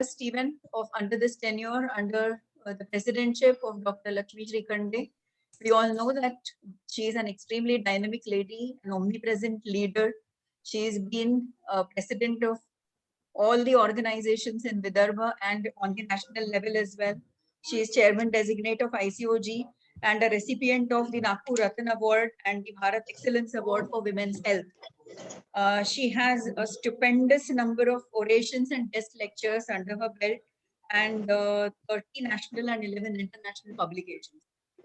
first event of under this tenure, under the presidentship of Dr. Lakshmi Srikhande. We all know that she is an extremely dynamic lady, an omnipresent leader. She's been president of all the organizations in Vidarbha and on the national level as well. She is chairman designate of ICOG and a recipient of the Nagpur Ratan Award and the Bharat Excellence Award for Women's Health. She has a stupendous number of orations and guest lectures under her belt and 30 national and 11 international publications.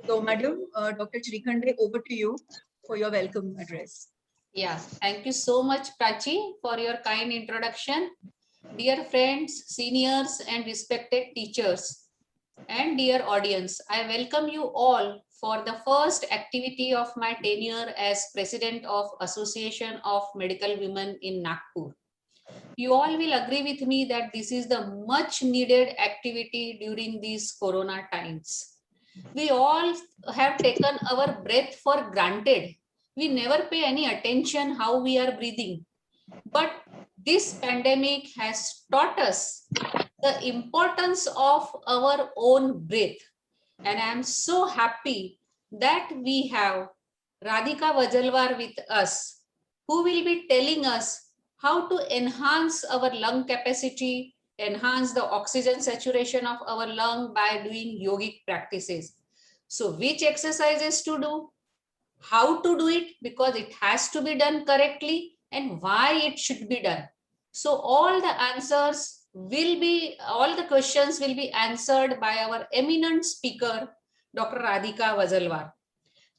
So, Madam, Dr. Srikhande, over to you for your welcome address. Yeah, thank you so much, Prachi, for your kind introduction. Dear friends, seniors, and respected teachers, and dear audience, I welcome you all for the first activity of my tenure as President of Association of Medical Women in Nagpur. You all will agree with me that this is the much needed activity during these corona times. We all have taken our breath for granted. We never pay any attention how we are breathing. But this pandemic has taught us the importance of our own breath. And I am so happy that we have Radhika Vajalwar with us, who will be telling us how to enhance our lung capacity, enhance the oxygen saturation of our lung by doing yogic practices. So which exercises to do, how to do it, because it has to be done correctly, and why it should be done. So all the questions will be answered by our eminent speaker, Dr. Radhika Vajalwar.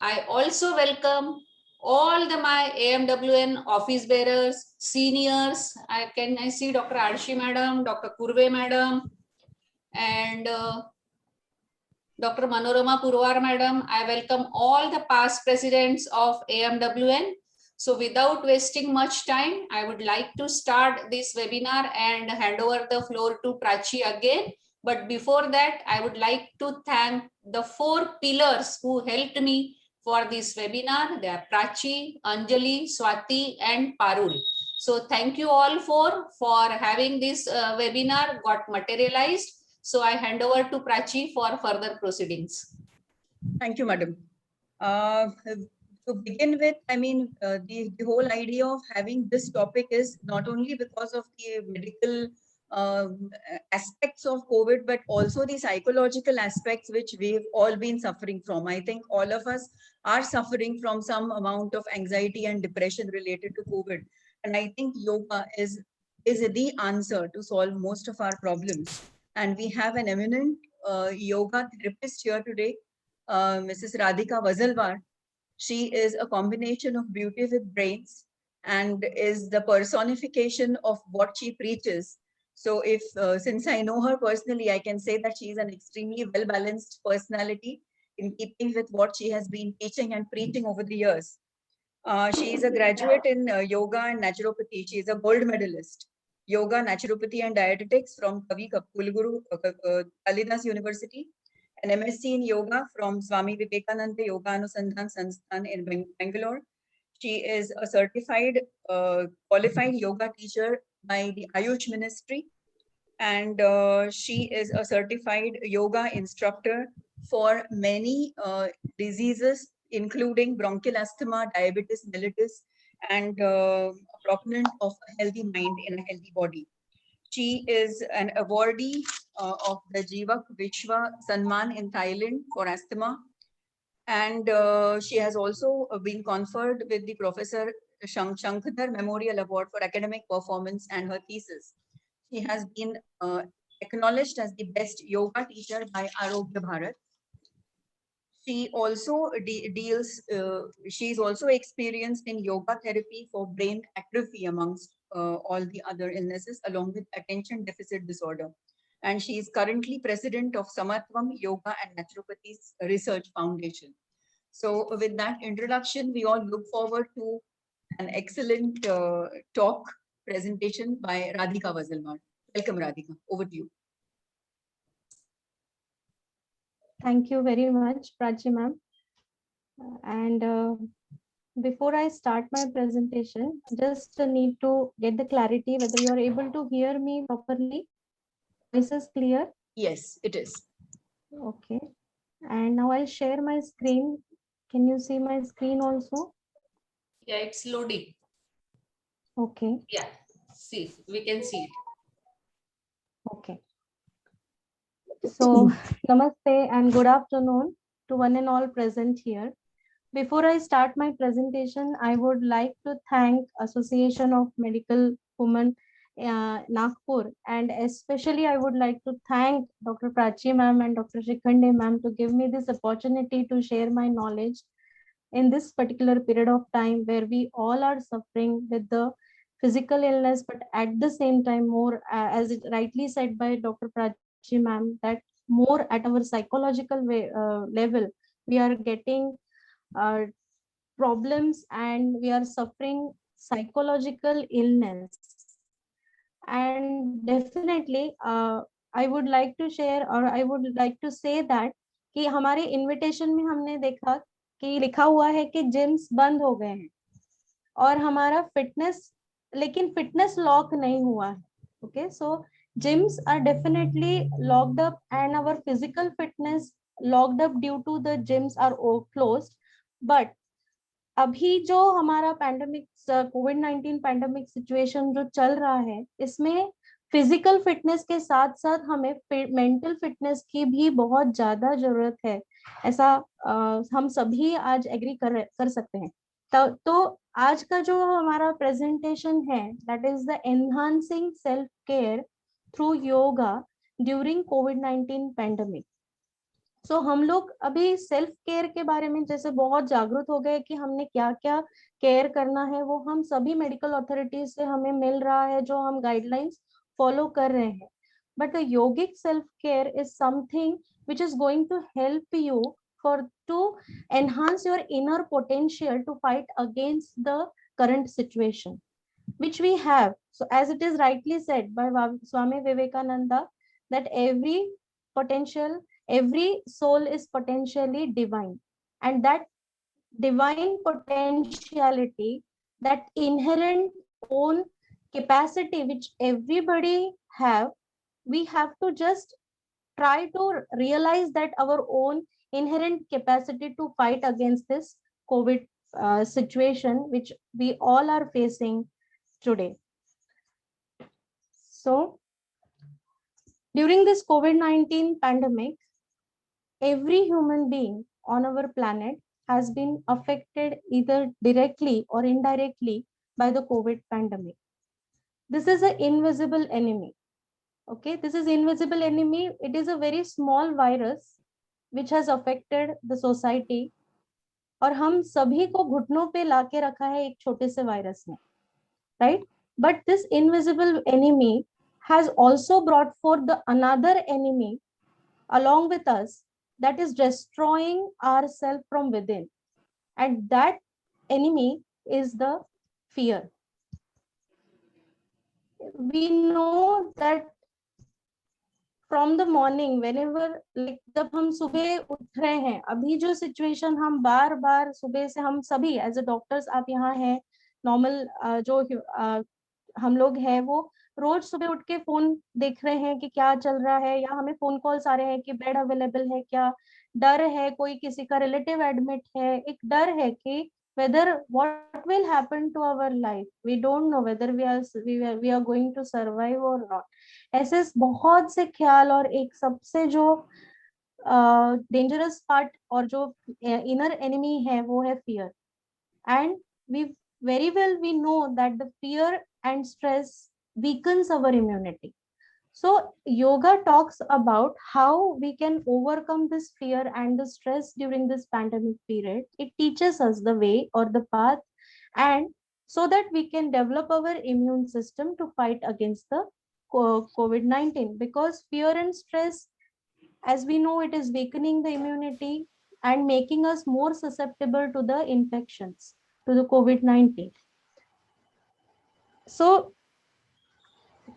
I also welcome all my AMWN office bearers, seniors. I see Dr. Arshi Madam, Dr. Kurve Madam, and Dr. Manorama Purwar Madam. I welcome all the past presidents of AMWN. So without wasting much time, I would like to start this webinar and hand over the floor to Prachi again. But before that, I would like to thank the 4 pillars who helped me for this webinar. They are Prachi, Anjali, Swati, and Parul. So thank you all for having this webinar got materialized. So I hand over to Prachi for further proceedings. Thank you, Madam. To begin with, I mean, the whole idea of having this topic is not only because of the medical aspects of COVID, but also the psychological aspects which we've all been suffering from. I think all of us are suffering from some amount of anxiety and depression related to COVID. And I think yoga is the answer to solve most of our problems. And we have an eminent yoga therapist here today, Mrs. Radhika Vajalwar. She is a combination of beauty with brains and is the personification of what she preaches. So if, since I know her personally, I can say that she is an extremely well-balanced personality in keeping with what she has been teaching and preaching over the years. She is a graduate in yoga and naturopathy. She is a gold medalist, yoga, naturopathy and dietetics from Kavi Kulguru, Kalidas University, an MSc in yoga from Swami Vivekananda Yoga Anusandhan Sansthan in Bangalore. She is a certified, qualified yoga teacher by the Ayush Ministry, and she is a certified yoga instructor for many diseases, including bronchial asthma, diabetes mellitus, and a proponent of a healthy mind in a healthy body. She is an awardee of the Jivak Vishwa Sanman in Thailand for asthma. And she has also been conferred with the Professor Shankadhar Memorial Award for academic performance and her thesis. She has been acknowledged as the best yoga teacher by Arogya Bharat. She also she's also experienced in yoga therapy for brain atrophy amongst all the other illnesses, along with attention deficit disorder. And she is currently president of Samatvam Yoga and Naturopathy Research Foundation. So with that introduction, we all look forward to an excellent talk presentation by Radhika Vajalwar. Welcome, Radhika. Over to you. Thank you very much, Prachi ma'am. And before I start my presentation, just need to get the clarity whether you are able to hear me properly. is clear? Yes, it is. Okay. And now I'll share my screen. Can you see my screen also? Yeah, it's loading. Okay. Yeah, see, we can see it. Okay. So, namaste and good afternoon to one and all present here. Before I start my presentation, I would like to thank Association of Medical Women Nagpur, and especially I would like to thank Dr. Prachi ma'am and Dr. Shikhande ma'am to give me this opportunity to share my knowledge in this particular period of time where we all are suffering with the physical illness, but at the same time more, as it rightly said by Dr. Prachi ma'am, that more at our psychological level, we are getting problems and we are suffering psychological illness. And definitely I would like to share, or I would like to say that कि हमारे invitation में हमने देखा कि लिखा हुआ है कि जिम्स बंद हो गए हैं और हमारा फिटनेस, लेकिन फिटनेस लॉक नहीं हुआ है. Okay, so gyms are definitely locked up and our physical fitness locked up due to the gyms are all closed. But अभी जो हमारा पैंडेमिक कोविड-19 पैंडेमिक सिचुएशन जो चल रहा है, इसमें फिजिकल फिटनेस के साथ साथ हमें मेंटल फिटनेस की भी बहुत ज्यादा जरूरत है, ऐसा हम सभी आज एग्री कर सकते हैं. तो आज का जो हमारा प्रेजेंटेशन है, that is the enhancing self care through yoga during कोविड-19 पैंडेमिक. सो हम लोग अभी सेल्फ केयर के बारे में जैसे बहुत जागरूक हो गए कि हमने क्या क्या केयर करना है, वो हम सभी मेडिकल अथॉरिटीज से हमें मिल रहा है, जो हम गाइडलाइंस फॉलो कर रहे हैं. But the yogic self care is something which is going to help you for to enhance your inner potential to fight against the current situation which we have. So as it is rightly said by Swami Vivekananda, that every soul is potentially divine, and that divine potentiality, that inherent own capacity which everybody have, we have to just try to realize that our own inherent capacity to fight against this COVID situation which we all are facing today. So during this COVID-19 pandemic, every human being on our planet has been affected either directly or indirectly by the COVID pandemic. This is an invisible enemy. Okay, this is invisible enemy. It is a very small virus which has affected the society. और हम सभी को घुटनों पे लाके रखा है एक छोटे से वायरस ने, right? But this invisible enemy has also brought forth the another enemy along with us, that is destroying ourselves from within, and that enemy is the fear. We know that from the morning, whenever, like जब हम सुबह उठ रहे हैं, अभी जो situation हम बार बार सुबह से हम सभी एज अ डॉक्टर्स, आप यहाँ हैं, नॉर्मल जो हम लोग हैं, वो रोज सुबह उठ के फोन देख रहे हैं कि क्या चल रहा है, या हमें फोन कॉल्स आ रहे हैं कि बेड अवेलेबल है क्या, डर है कोई किसी का रिलेटिव एडमिट है, एक डर है कि whether what will happen to our life, we don't know whether we are going to survive or not. ऐसे बहुत से ख्याल, और एक सबसे जो डेंजरस पार्ट और जो इनर एनिमी है वो है fear. And we very well we know that the fear and stress weakens our immunity. So yoga talks about how we can overcome this fear and the stress during this pandemic period. It teaches us the way or the path, and so that we can develop our immune system to fight against the COVID-19, because fear and stress, as we know, it is weakening the immunity and making us more susceptible to the infections, to the COVID-19. So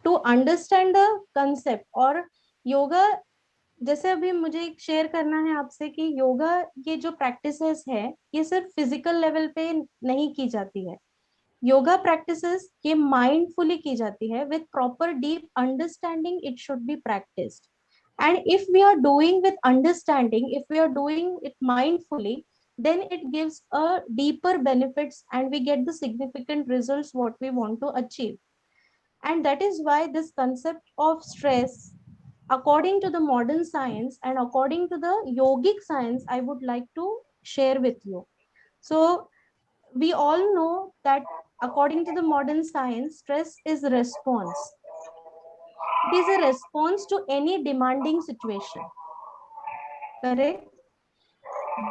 to understand the concept, और योगा, जैसे अभी मुझे एक share करना है आपसे कि योगा ये जो प्रैक्टिसेस है, ये सिर्फ फिजिकल लेवल पे नहीं की जाती है. योगा प्रैक्टिसेस ये माइंडफुली की जाती है, with proper deep understanding it should be practised. And if we are doing with understanding, if we are doing it mindfully, then it gives a deeper benefits and we get the significant results what we want to achieve. And that is why this concept of stress, according to the modern science and according to the yogic science, I would like to share with you. So we all know that according to the modern science, stress is a response. It is a response to any demanding situation. Correct?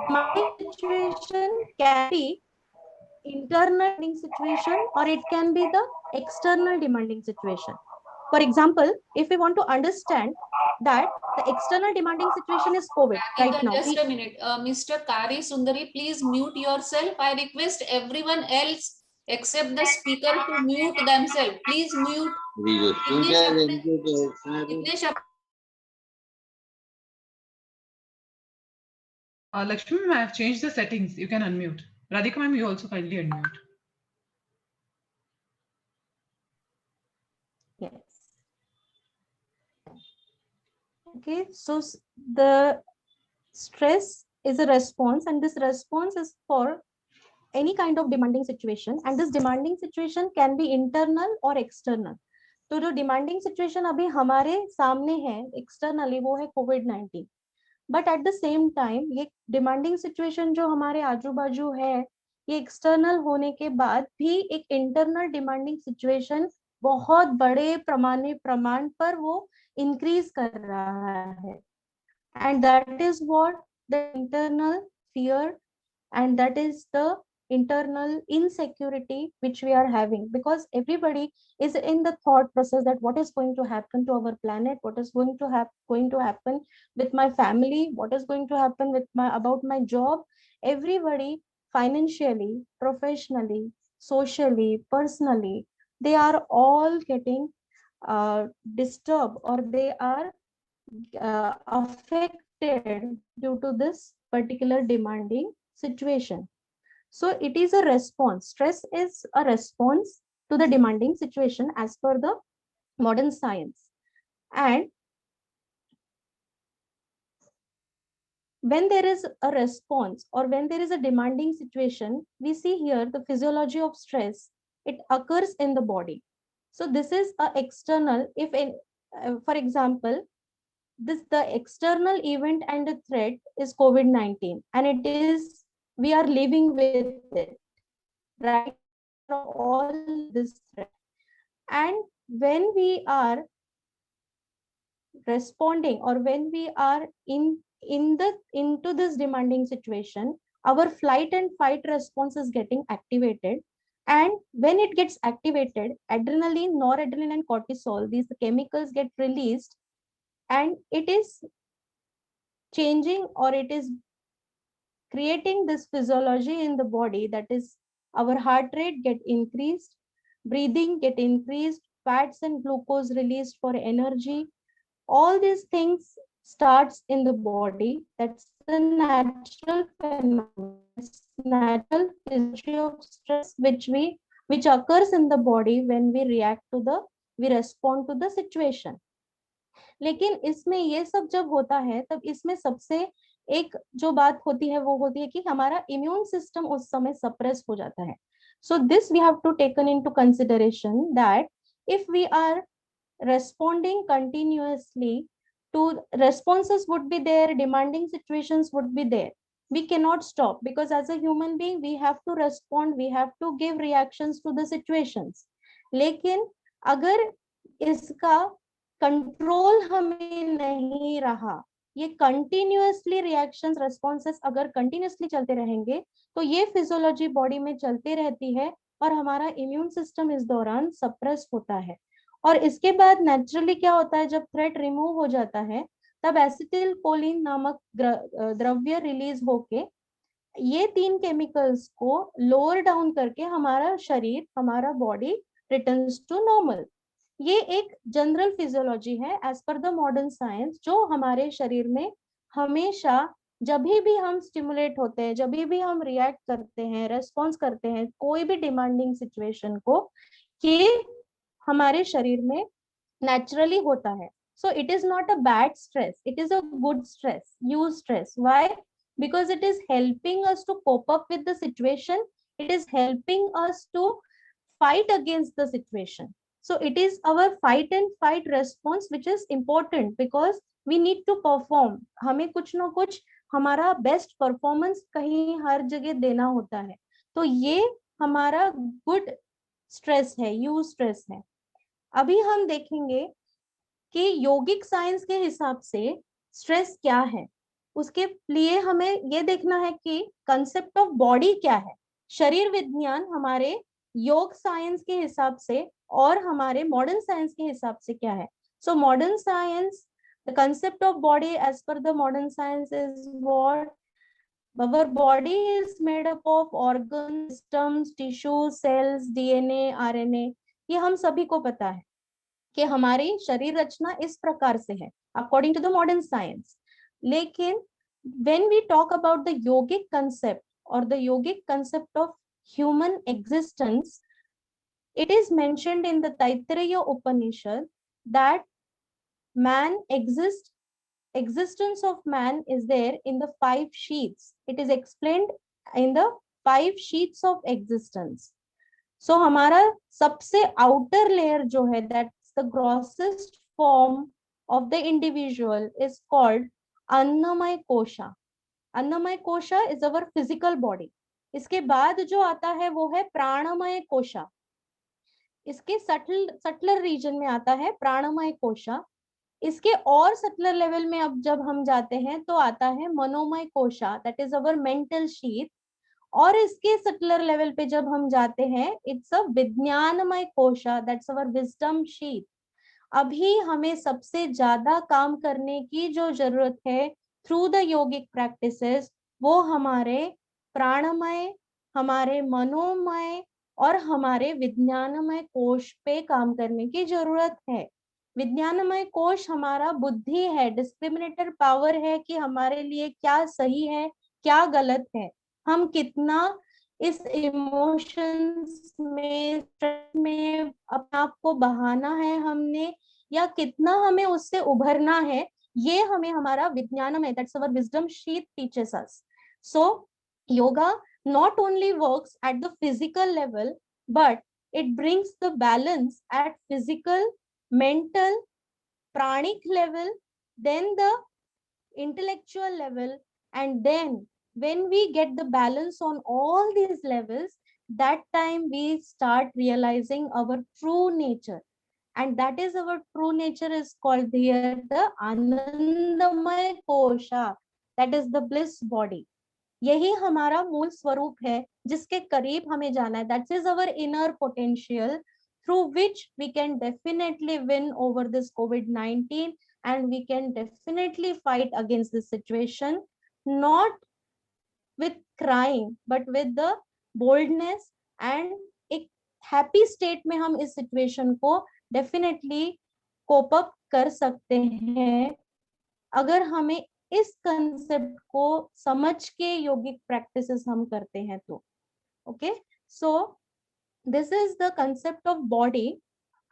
Demanding situation can be internal demanding situation or it can be the external demanding situation. For example, if we want to understand that the external demanding situation is COVID right now. Just a minute. Mr. Kari Sundari, please mute yourself. I request everyone else except the speaker to mute themselves. Please mute. Lakshmi ma'am, I have changed the settings. You can unmute. Radhika ma'am, you also kindly unmute. Yes. Okay, so the stress is a response, and this response is for any kind of demanding situation, and this demanding situation can be internal or external. तो जो demanding situation अभी हमारे सामने है externally वो है COVID-19. But at the same time ये demanding situation जो हमारे आजू बाजू है, ये एक्सटर्नल होने के बाद भी एक इंटरनल डिमांडिंग सिचुएशन बहुत बड़े प्रमाण पर वो इंक्रीज कर रहा है. And that is what the internal fear and that is the internal insecurity which we are having, because everybody is in the thought process that what is going to happen to our planet, what is going to happen with my family, what is going to happen with about my job. Everybody, financially, professionally, socially, personally, they are all getting disturbed, or they are affected due to this particular demanding situation. So it is a response. Stress is a response to the demanding situation as per the modern science. And when there is a response or when there is a demanding situation, we see here the physiology of stress. It occurs in the body. So this is a external, if for example, the external event and the threat is COVID-19, and it is, we are living with it, right? All this threat. And when we are responding, or when we are into this demanding situation, our flight and fight response is getting activated. And when it gets activated, adrenaline, noradrenaline, and cortisol, these chemicals get released, and it is changing, or it is creating this physiology in the body, that is our heart rate get increased, breathing get increased, fats and glucose released for energy. All these things starts in the body. That's the natural phenomenon, natural physiology of stress which occurs in the body when we respond to the situation. लेकिन इसमें ये सब जब होता है, तब इसमें सबसे एक जो बात होती है वो होती है कि हमारा इम्यून सिस्टम उस समय सप्रेस हो जाता है. So this we have to taken into consideration that if we are responding continuously to responses would be there, demanding situations would be there. We cannot stop, because as a human being we have to respond, we have to give reactions to the situations. लेकिन अगर इसका control हमें नहीं रहा, ये continuously reactions responses अगर continuously चलते रहेंगे, तो ये फिजियोलॉजी बॉडी में चलते रहती है और हमारा इम्यून सिस्टम इस दौरान सप्रेस होता है. और इसके बाद नेचुरली क्या होता है, जब थ्रेट रिमूव हो जाता है, तब एसिटिल कोलिन नामक द्रव्य रिलीज होके ये 3 केमिकल्स को लोअर डाउन करके हमारा शरीर, हमारा बॉडी रिटर्न्स टू नॉर्मल. ये एक जनरल फिजियोलॉजी है as per the modern science, जो हमारे शरीर में हमेशा जब भी हम स्टिमुलेट होते हैं, जब भी हम रिएक्ट करते हैं, रेस्पॉन्स करते हैं कोई भी डिमांडिंग सिचुएशन को, कि हमारे शरीर में naturally होता है. So it is not a bad stress, it is a good stress, use stress. Why? Because it is helping us to cope up with the situation, it is helping us to fight against the situation. So it is our fight and fight response which is important, because we need to perform. हमें कुछ ना कुछ हमारा best performance कहीं हर जगह देना होता है. तो ये हमारा गुड स्ट्रेस है, यूज स्ट्रेस है. अभी हम देखेंगे कि योगिक साइंस के हिसाब से स्ट्रेस क्या है. उसके लिए हमें ये देखना है कि कंसेप्ट ऑफ बॉडी क्या है. शरीर विज्ञान हमारे योग साइंस के हिसाब से और हमारे मॉडर्न साइंस के हिसाब से क्या है. So modern science, the concept of body as per the modern science is what our body is made up of organs, systems, tissues, cells, DNA, RNA. ये हम सभी को पता है कि हमारी शरीर रचना इस प्रकार से है according to the modern science. लेकिन when we talk about the yogic concept or the yogic concept of human existence, it is mentioned in the Taittiriya Upanishad that man existence of man is there in the 5 sheaths. It is explained in the 5 sheaths of existence. So हमारा सबसे outer layer जो है, that's the grossest form of the individual, is called अन्नमय कोशा. अन्नमय कोशा is our physical body. इसके बाद जो आता है वो है प्राणमय कोशा. इसके सटलर रीजन में आता है प्राणमय कोशा. इसके और सटलर लेवल में अब जब हम जाते हैं तो आता है manomaya kosha, that is our mental sheath. और इसके सटलर लेवल पे जब हम जाते हैं, it's a vijnanamaya kosha, that's our wisdom sheath. अभी हमें सबसे ज्यादा काम करने की जो जरूरत है थ्रू द योगिक प्रैक्टिसेस, वो हमारे प्राणमय, हमारे मनोमय और हमारे विज्ञानमय कोश पे काम करने की जरूरत है. विज्ञानमय कोश हमारा बुद्धि है, डिस्क्रिमिनेटर पावर है कि हमारे लिए क्या सही है, क्या गलत है, हम कितना इस इमोशंस में, स्ट्रेस में अपने आप को बहाना है हमने, या कितना हमें उससे उभरना है. ये हमें हमारा विज्ञानम है, that's our wisdom sheath teaches us. So yoga not only works at the physical level, but it brings the balance at physical, mental, pranic level, then the intellectual level, and then when we get the balance on all these levels, that time we start realizing our true nature. And that is our true nature is called here the Anandamaya Kosha, that is the bliss body. यही हमारा मूल स्वरूप है जिसके करीब हमें जाना है. That is our inner potential through which we can definitely win over this COVID-19, and we can definitely fight against this situation, not with crying but with the boldness, and एक happy state में हम इस situation को definitely cope up कर सकते हैं अगर हमें इस कंसेप्ट को समझ के योगिक प्रैक्टिसेस हम करते हैं तो. Okay, so this is the concept of body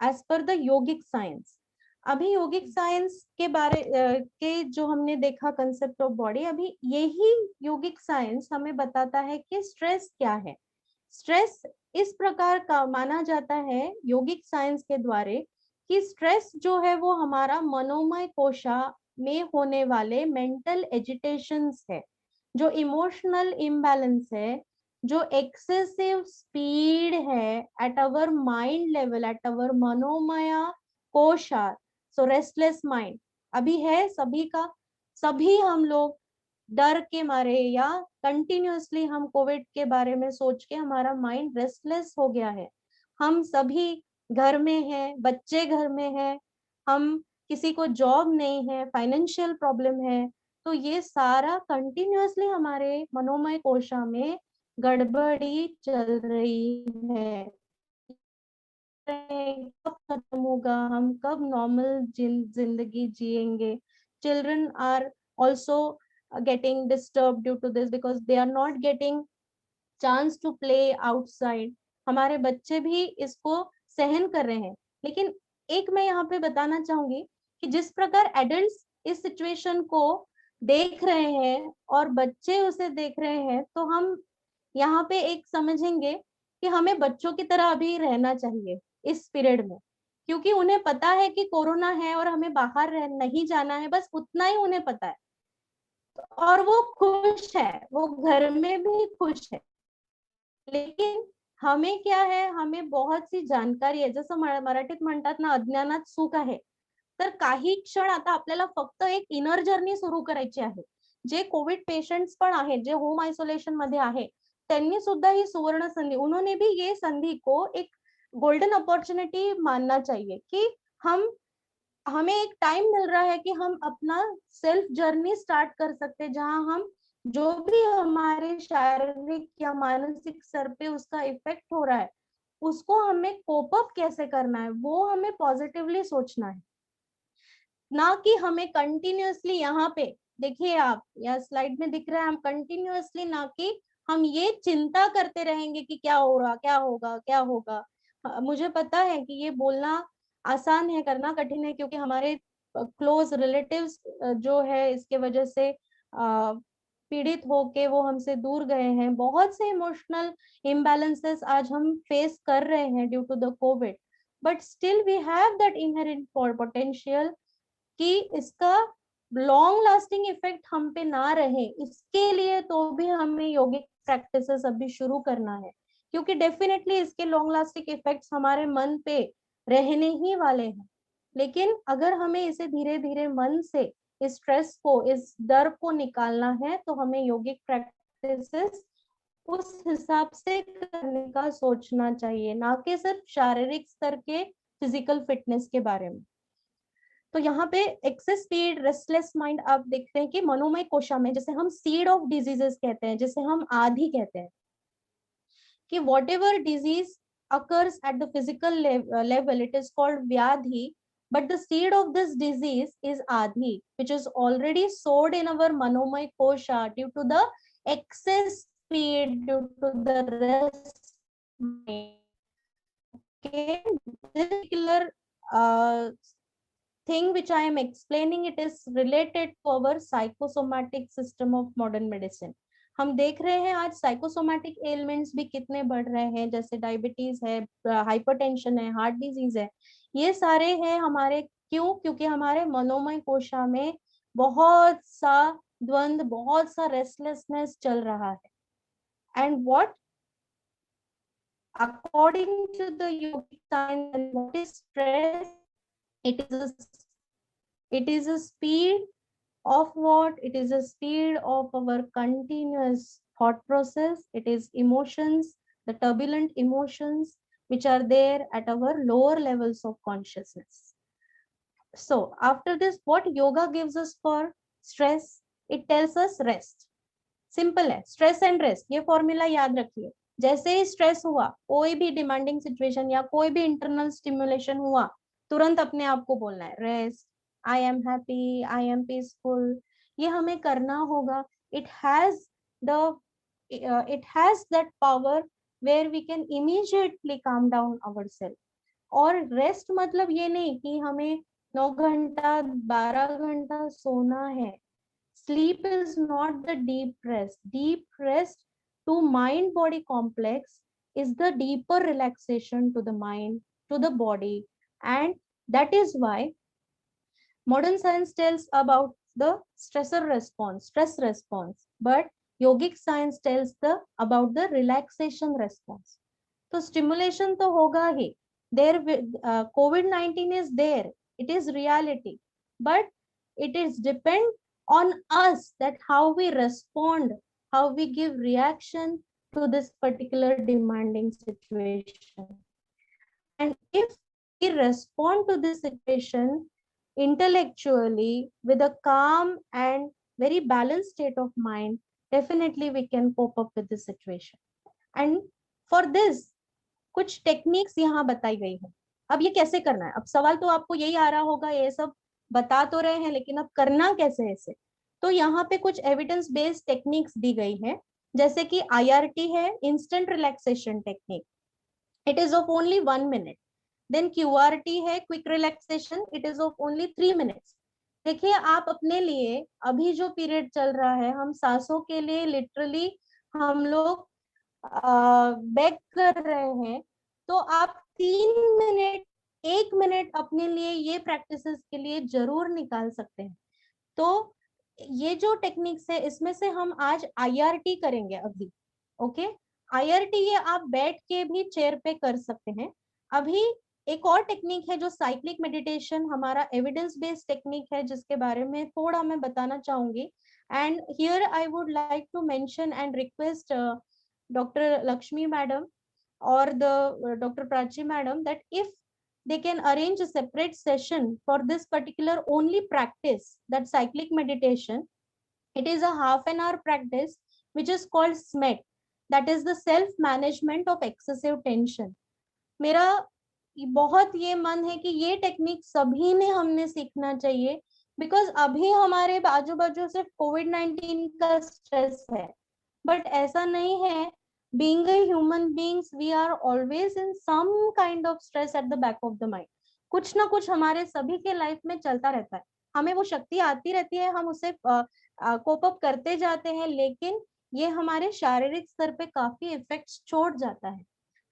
as per the yogic science. अभी योगिक साइंस के बारे के जो हमने देखा कंसेप्ट ऑफ बॉडी, अभी यही योगिक साइंस हमें बताता है कि स्ट्रेस क्या है. स्ट्रेस इस प्रकार का माना जाता है योगिक साइंस के द्वारा कि स्ट्रेस जो है वो हमारा मनोमय कोशा में होने वाले मेंटल एजिटेशंस है, जो इमोशनल इम्बैलेंस है, जो एक्सेसिव स्पीड है at our mind level, at our manomaya kosha. So restless mind अभी है सभी का. सभी हम लोग डर के मारे या कंटिन्यूअसली हम कोविड के बारे में सोच के हमारा माइंड रेस्टलेस हो गया है. हम सभी घर में हैं, बच्चे घर में हैं, हम किसी को जॉब नहीं है, फाइनेंशियल प्रॉब्लम है, तो ये सारा कंटिन्यूअसली हमारे मनोमय कोशा में गड़बड़ी चल रही है. कब खत्म होगा, हम कब नॉर्मल जिंदगी जिएंगे. Children are also getting disturbed due to this because they are not getting chance to play outside. हमारे बच्चे भी इसको सहन कर रहे हैं, लेकिन एक मैं यहाँ पे बताना चाहूंगी कि जिस प्रकार एडल्ट्स इस सिचुएशन को देख रहे हैं और बच्चे उसे देख रहे हैं, तो हम यहाँ पे एक समझेंगे कि हमें बच्चों की तरह अभी रहना चाहिए इस पीरियड में, क्योंकि उन्हें पता है कि कोरोना है और हमें बाहर नहीं जाना है, बस उतना ही उन्हें पता है और वो खुश है, वो घर में भी खुश है. लेकिन हमें क्या है, हमें बहुत सी जानकारी आहे, जसं मराठीत म्हणतात ना, अज्ञानात सुख आहे. तर काही क्षण आता आपल्याला फक्त एक इनर जर्नी सुरू करायची आहे. जे कोविड पेशंट्स पण आहेत, जे होम आयसोलेशन मध्ये आहे, त्यांनी सुद्धा ही सुवर्ण संधि, उन्होंने भी ये संधि को एक गोल्डन अपॉर्चुनिटी मानना चाहिए कि हमें एक टाइम मिल रहा है कि हम अपना सेल्फ जर्नी स्टार्ट कर सकते हैं, जहां हम जो भी हमारे शारीरिक या मानसिक स्तर पे उसका इफेक्ट हो रहा है, उसको हमें कोप अप कैसे करना है, वो हमें पॉजिटिवली सोचना है, ना कि हमें कंटिन्यूअसली, यहाँ पे देखिए आप या स्लाइड में दिख रहा है, हम कंटिन्यूअसली, ना कि हम ये चिंता करते रहेंगे कि क्या हो रहा, क्या होगा, क्या होगा. मुझे पता है कि ये बोलना आसान है, करना कठिन है, क्योंकि हमारे क्लोज रिलेटिव्स जो है इसके वजह से पीड़ित होके वो हमसे दूर गए हैं. बहुत से इमोशनल इम्बैलेंसेस आज हम फेस कर रहे हैं due to the Covid, but still we have that inherent potential कि इसका लॉन्ग लास्टिंग इफेक्ट हम पे ना रहे, इसके लिए तो भी हमें योगिक प्रैक्टिसेस अभी शुरू करना है, क्योंकि डेफिनेटली इसके लॉन्ग लास्टिंग इफेक्ट्स हमारे मन पे रहने ही वाले हैं. लेकिन अगर हमें इसे धीरे धीरे मन से इस स्ट्रेस को, इस डर को निकालना है, तो हमें योगिक प्रैक्टिसेस उस हिसाब से करने का सोचना चाहिए, ना कि सिर्फ शारीरिक स्तर के फिजिकल फिटनेस के बारे में. तो यहाँ पे एक्सेस स्पीड, रेस्टलेस माइंड, आप देखते हैं कि मनोमय कोशा में, जैसे हम सीड ऑफ डिजीजेस कहते हैं, जिसे हम आदि कहते हैं, कि what ever disease occurs at the physical level, it is called vyadhi, but the seed of this disease is adhi, which is already sowed in our manomay kosha due to the excess speed, due to the rest. Okay, this particular thing which I am explaining, it is related to our psychosomatic system of modern medicine. हम देख रहे हैं आज psychosomatic elements भी कितने बढ़ रहे हैं, जैसे डायबिटीज है, हाइपरटेंशन है, हार्ट डिजीज है, ये सारे हैं हमारे. क्यों? क्योंकि हमारे मनोमय कोशा में बहुत सा द्वंद, बहुत सा रेस्टलेसनेस चल रहा है. And what according to the yogic science, what is stress? it is a speed of what? It is a speed of our continuous thought process. It is emotions, the turbulent emotions which are there at our lower levels of consciousness. So after this, what yoga gives us for stress? It tells us rest. Simple है, stress and rest, ये formula याद रखिए. जैसे ही stress हुआ, कोई भी demanding situation या कोई भी इंटरनल स्टिमुलेशन हुआ, तुरंत अपने आप को बोलना है rest, I am happy, I am peaceful. ये हमें करना होगा. It has that power where we can immediately calm down ourselves. और रेस्ट मतलब ये नहीं कि हमें 9 घंटा 12 घंटा सोना है. Sleep is not the deep rest. Deep rest to mind body complex is the deeper relaxation to the mind, to the body, and that is why modern science tells about the stressor response, stress response, but yogic science tells about the relaxation response. So stimulation to hoga hi. There, COVID-19 is there. It is reality, but it is depend on us that how we respond, how we give reaction to this particular demanding situation. And if we respond to this situation intellectually with a calm and very balanced state of mind, definitely we can cope up with the situation. And for this, कुछ techniques यहाँ बताई गई है. अब ये कैसे करना है? अब सवाल तो आपको यही आ रहा होगा, ये सब बता तो रहे हैं, लेकिन अब करना कैसे है इसे? तो यहाँ पे कुछ एविडेंस बेस्ड टेक्निक्स दी गई है, जैसे कि IRT है, instant relaxation technique, it is of only 1 minute. Then QRT है, quick relaxation, it is of only 3 minutes. देखिए आप अपने लिए अभी जो पीरियड चल रहा है, हम सांसों के लिए लिटरली हम लोग बेग कर रहे हैं, तो आप 3 मिनट 1 मिनट अपने लिए ये प्रैक्टिसेस के लिए जरूर निकाल सकते हैं। तो ये जो टेक्निक्स है इसमें से हम आज IRT करेंगे अभी। ओके, IRT ये आप बैठ के भी चेयर पे कर सकते हैं। अभी एक और टेक्निक है जो साइक्लिक मेडिटेशन, हमारा एविडेंस बेस्ड टेक्निक है, जिसके बारे में थोड़ा मैं बताना चाहूंगी। And here I would like to mention and request Dr. Lakshmi madam or the Dr. Prachi madam that if they can arrange a separate session for this particular only practice, that cyclic meditation. It is a half-an-hour practice which is called SMET, that is the self management of excessive tension. मेरा बहुत ये मन है कि ये technique सभी ने हमने सीखना चाहिए, बिकॉज अभी हमारे बाजू बाजू सिर्फ COVID-19 का स्ट्रेस है, बट ऐसा नहीं है। Being a human beings, we are always in some kind of stress at the back of the mind. कुछ ना कुछ हमारे सभी के लाइफ में चलता रहता है, हमें वो शक्ति आती रहती है, हम उसे कोप अप करते जाते हैं, लेकिन ये हमारे शारीरिक स्तर पे काफी इफेक्ट्स छोड़ जाता है।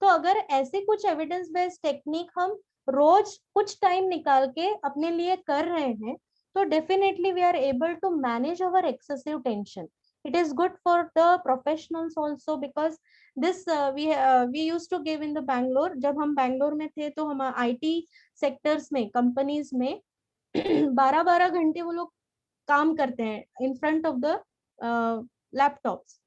तो अगर ऐसे कुछ एविडेंस बेस्ड टेक्निक हम रोज कुछ टाइम निकाल के अपने लिए कर रहे हैं, तो definitely we are able to manage our excessive tension. It is good for the professionals also, because this we used to give in the Bangalore. जब हम बैंगलोर में थे तो हम IT सेक्टर्स में, कंपनीज में 12-12 घंटे वो लोग काम करते हैं in front of the laptops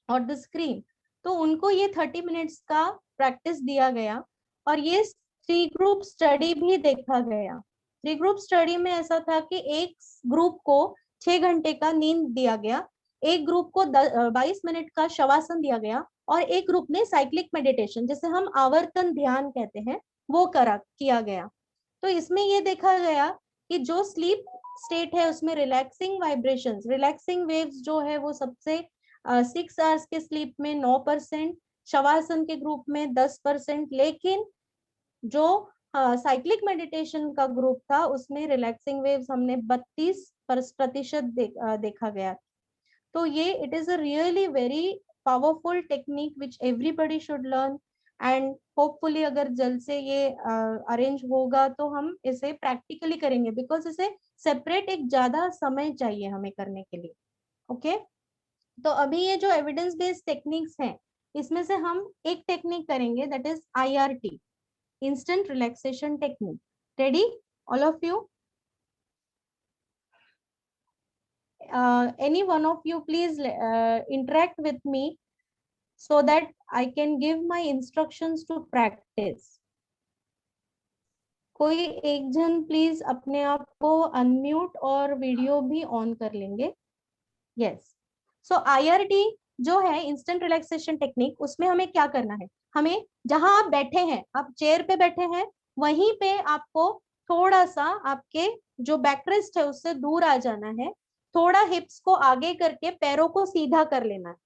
और द स्क्रीन। तो उनको ये 30 मिनट्स का प्रैक्टिस दिया गया, और ये 3 ग्रुप स्टडी भी देखा गया। 3 ग्रुप स्टडी में ऐसा था कि एक ग्रुप को 6 घंटे का नींद दिया गया, एक ग्रुप को 22 मिनट का शवासन दिया गया, और एक ग्रुप ने साइक्लिक मेडिटेशन, जिसे हम आवर्तन ध्यान कहते हैं, वो किया गया। तो इसमें ये देखा गया कि जो स्लीप स्टेट है उसमें रिलैक्सिंग वाइब्रेशंस, रिलैक्सिंग वेव्स जो है वो सबसे 6 आवर्स के स्लीप में 9%, शवासन के ग्रुप में 10%, लेकिन जो साइक्लिक मेडिटेशन का ग्रुप था उसमें रिलैक्सिंग वेव्स हमने 32% देखा गया। तो ये it is a really very powerful technique which everybody should learn, and hopefully अगर जल्द से ये अरेंज होगा तो हम इसे प्रैक्टिकली करेंगे, बिकॉज इसे सेपरेट एक ज्यादा समय चाहिए हमें करने के लिए। ओके, तो अभी ये जो एविडेंस बेस्ड टेक्निक्स हैं इसमें से हम एक टेक्निक करेंगे, that is IRT, instant relaxation technique. Ready all of you? Any one of you please interact with me so that I can give my instructions to practice. कोई एक जन please अपने आप को अनम्यूट और वीडियो भी on कर लेंगे। यस, सो IRT जो है इंस्टेंट रिलैक्सेशन टेक्निक, उसमें हमें क्या करना है, हमें जहां आप बैठे हैं, आप चेयर पे बैठे हैं, वहीं पे आपको थोड़ा सा आपके जो बैकरेस्ट है उससे दूर आ जाना है, थोड़ा हिप्स को आगे करके पैरों को सीधा कर लेना है,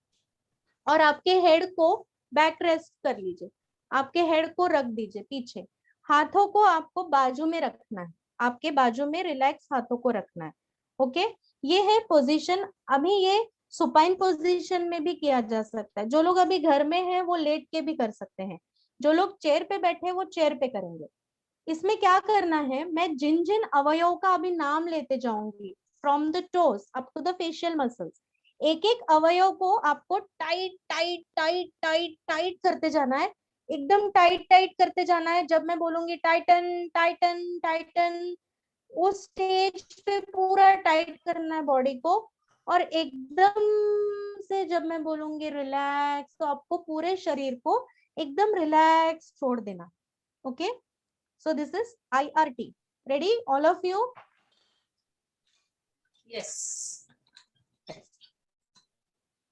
और आपके हेड को बैक रेस्ट कर लीजिए, आपके हेड को रख दीजिए पीछे, हाथों को आपको बाजू में रखना है, आपके बाजू में रिलैक्स हाथों को रखना है। ओके, ये है पोजीशन। अभी ये सुपाइन पोजीशन में भी किया जा सकता है, जो लोग अभी घर में हैं वो लेट के भी कर सकते हैं, जो लोग चेयर पे बैठे हैं वो चेयर पे करेंगे। इसमें क्या करना है, मैं जिन जिन अवयवों का अभी नाम लेते जाऊंगी, from the toes up to the facial muscles, एक एक अवयव को आपको tight tight tight tight tight करते जाना है, एकदम टाइट टाइट करते जाना है। जब मैं बोलूंगी टाइटन टाइटन टाइटन, उस स्टेज पे पूरा टाइट करना है बॉडी को, और एकदम से जब मैं बोलूंगी रिलैक्स, तो आपको पूरे शरीर को एकदम रिलैक्स छोड़ देना। Okay, so this is IRT. Ready all of you? Yes.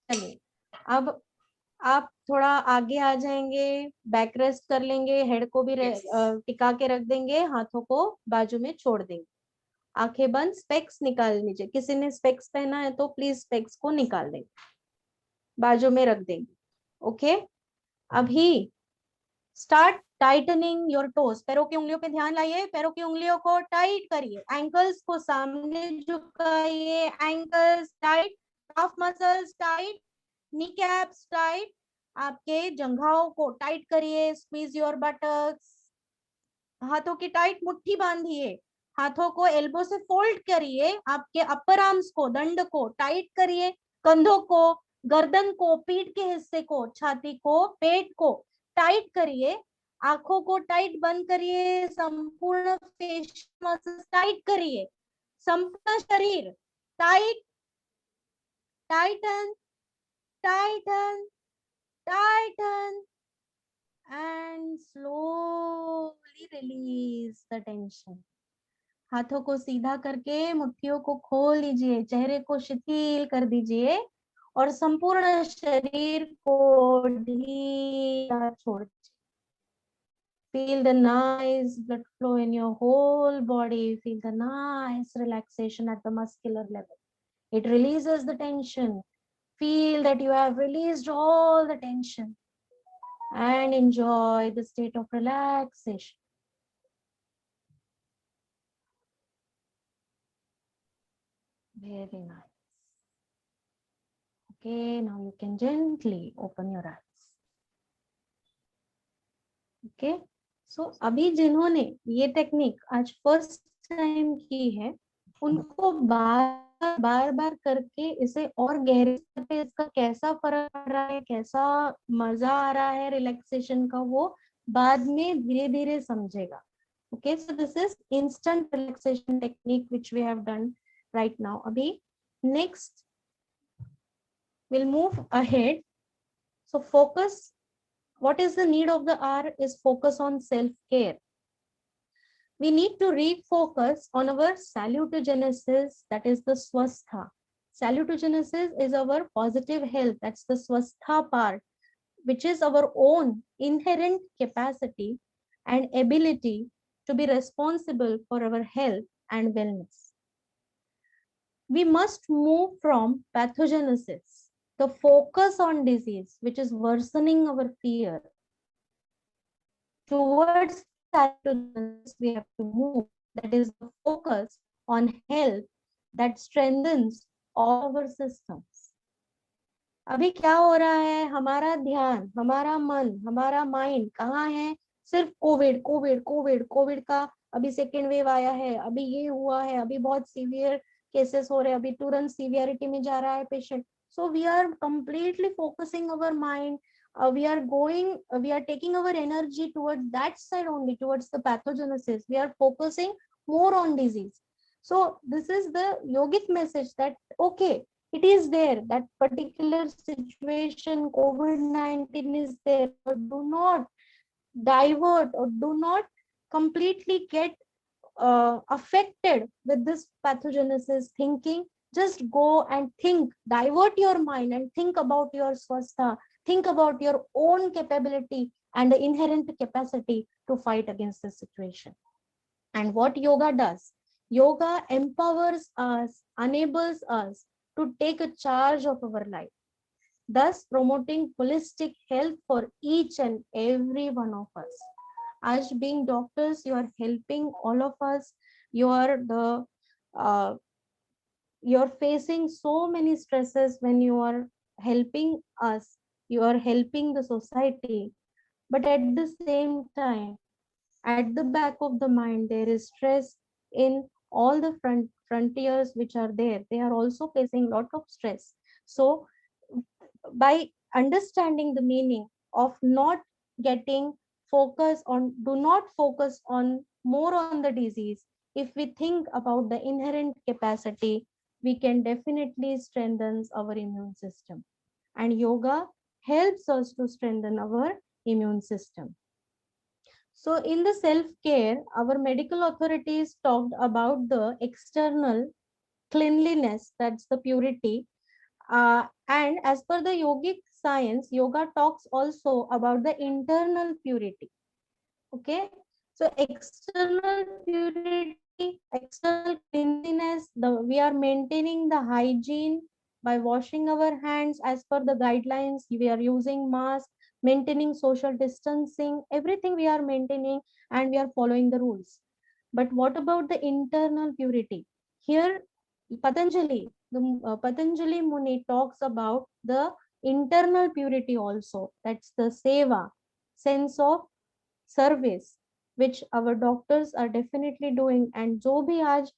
चलिए, अब आप थोड़ा आगे आ जाएंगे, बैक रेस्ट कर लेंगे, हेड को भी Yes. टिका के रख देंगे, हाथों को बाजू में छोड़ देंगे। आंखें बंद, स्पेक्स निकाल लीजिए, किसी ने स्पेक्स पहना है तो प्लीज स्पेक्स को निकाल देंगे, बाजू में रख देंगे। ओके, अभी स्टार्ट टाइटनिंग योर टोस, पैरों की उंगलियों पे ध्यान लाइए, पैरों की उंगलियों को टाइट करिए, एंकल्स को सामने झुकाइए, ankles tight, calf muscles tight, knee caps tight, आपके जंघाओं को टाइट करिए, स्क्वीज योर बटक्स, हाथों की टाइट मुट्ठी बांधिए, हाथों को एल्बो से फोल्ड करिए, आपके अपर आर्म्स को, दंड को टाइट करिए, कंधों को, गर्दन को, पीठ के हिस्से को, छाती को, पेट को टाइट करिए, आंखों को टाइट बंद करिए, संपूर्ण फेशियल मसल्स टाइट करिए, संपूर्ण शरीर tight, Titan, Titan, Titan and slowly release the tension. हाथों को सीधा करके मुट्ठियों को खोल लीजिए, चेहरे को शिथिल कर दीजिए और संपूर्ण शरीर को ढीला छोड़ दीजिए। Feel the nice blood flow in your whole body. Feel the nice relaxation at the muscular level. It releases the tension. Feel that you have released all the tension and enjoy the state of relaxation. Very nice. Okay, now you can gently open your eyes. Okay, so अभी जिन्होंने ये technique आज first time की है, उनको बार बार करके इसे और गहरे पे इसका कैसा फर्क पड़ रहा है, कैसा मजा आ रहा है रिलैक्सेशन का, वो बाद में धीरे धीरे समझेगा. Okay, so this is instant relaxation technique which we have done right now. Abhi, next we'll move ahead. So focus, what is the need of the hour is focus on self-care. We need to refocus on our salutogenesis, that is the swastha. Salutogenesis is our positive health, that's the swastha part, which is our own inherent capacity and ability to be responsible for our health and wellness. We must move from pathogenesis, the focus on disease, which is worsening our fear, towards pathogenesis. We have to move, that is the focus on health that strengthens all our systems. अभी क्या हो रहा है, हमारा ध्यान, हमारा मन, हमारा माइंड कहाँ है, सिर्फ कोविड कोविड कोविड कोविड का, अभी सेकेंड वेव आया है, अभी ये हुआ है, अभी बहुत सीवियर केसेस हो रहे हैं, अभी तुरंत सीवियरिटी में जा रहा है patient. So we are completely focusing our mind, we are taking our energy towards that side only, towards the pathogenesis. We are focusing more on disease. So this is the yogic message that okay, it is there, that particular situation, COVID-19 is there, but do not divert or do not completely get affected with this pathogenesis thinking. Just go and think, divert your mind and think about your swastha, think about your own capability and the inherent capacity to fight against the situation. And what yoga does, yoga empowers us, enables us to take a charge of our life, thus promoting holistic health for each and every one of us. As being doctors, you are helping all of us. You're facing so many stresses when you are helping us, you are helping the society, but at the same time, at the back of the mind, there is stress in all the frontiers which are there. They are also facing a lot of stress. So by understanding the meaning of not getting focus on, do not focus on more on the disease, if we think about the inherent capacity, we can definitely strengthen our immune system. And yoga helps us to strengthen our immune system. So in the self-care, our medical authorities talked about the external cleanliness, that's the purity. And as per the yogic science, yoga talks also about the internal purity. Okay, so external purity external cleanliness, we are maintaining the hygiene by washing our hands as per the guidelines. We are using mask, maintaining social distancing, everything we are maintaining, and we are following the rules. But what about the internal purity? Here, Patanjali Muni talks about the internal purity also. That's the seva, sense of service, which our doctors are definitely doing. And जो भी आज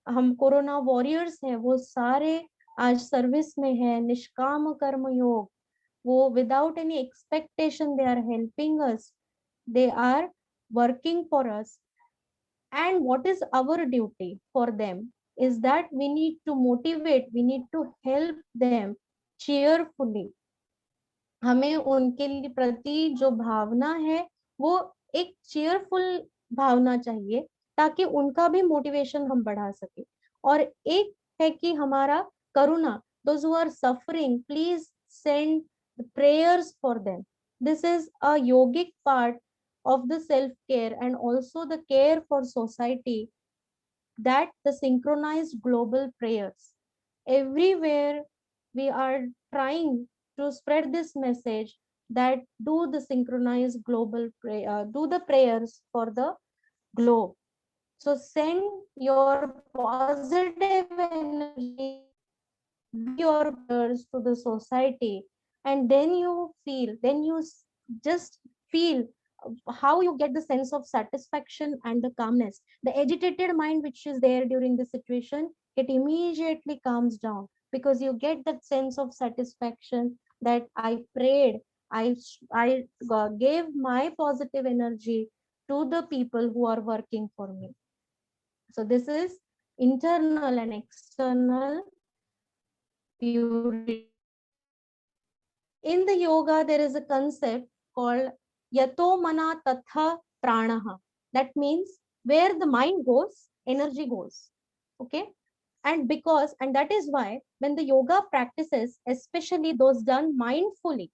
हम corona warriors हैं वो सारे आज service में है, निष्काम कर्म योग, वो without any expectation they are helping us, they are working for us. And what is our duty for them is that we need to motivate, we need to help them cheerfully. हमें उनके लिए प्रति जो भावना है वो एक cheerful भावना चाहिए, ताकि उनका भी मोटिवेशन हम बढ़ा सके. और एक है कि हमारा करुणा, those who are suffering, please send prayers for them. This is a yogic part of the self care and also the care for society, that the synchronized global prayers. Everywhere we are trying to spread this message that do the synchronized global prayer, do the prayers for the globe. So send your positive energy, your prayers to the society, and then you feel, then you just feel how you get the sense of satisfaction and the calmness. The agitated mind which is there during the situation, it immediately calms down, because you get that sense of satisfaction that I prayed, I gave my positive energy to the people who are working for me. So this is internal and external purity. In the yoga, there is a concept called yato mana tatha pranaha. That means where the mind goes, energy goes. Okay. And that is why when the yoga practices, especially those done mindfully,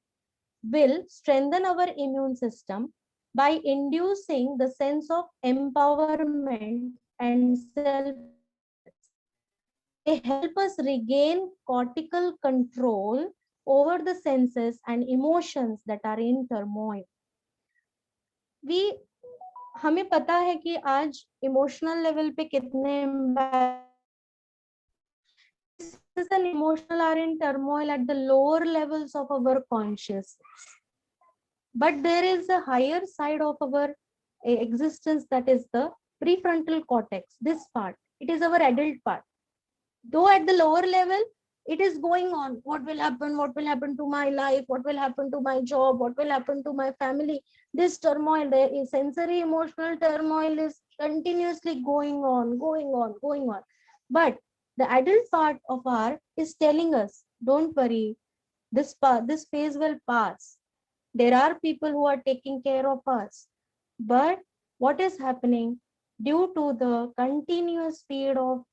will strengthen our immune system by inducing the sense of empowerment and self. They help us regain cortical control over the senses and emotions that are in turmoil. हमें पता है कि आज emotional level पे कितने is an emotional are in turmoil at the lower levels of our consciousness. But there is a higher side of our existence, that is the prefrontal cortex, this part. It is our adult part. Though at the lower level, it is going on. What will happen to my life? What will happen to my job? What will happen to my family? This turmoil, there is sensory emotional turmoil is continuously going on. But the adult part of our is telling us, don't worry, this phase will pass. There are people who are taking care of us. But what is happening due to the continuous speed of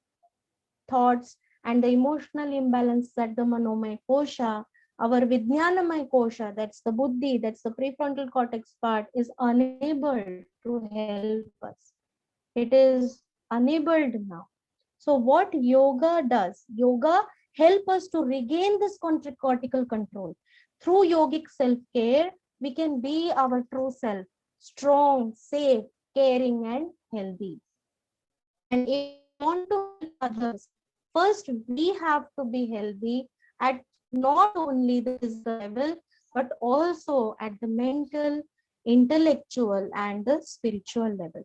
thoughts and the emotional imbalance that the Manomaya Kosha, our Vijnanamaya Kosha, that's the Buddhi, that's the prefrontal cortex part, is unable to help us. It is enabled now. So what yoga does, yoga help us to regain this cortical control. Through yogic self-care, we can be our true self, strong, safe, caring, and healthy. And if we want to help others, first we have to be healthy at not only the physical level, but also at the mental, intellectual, and the spiritual level.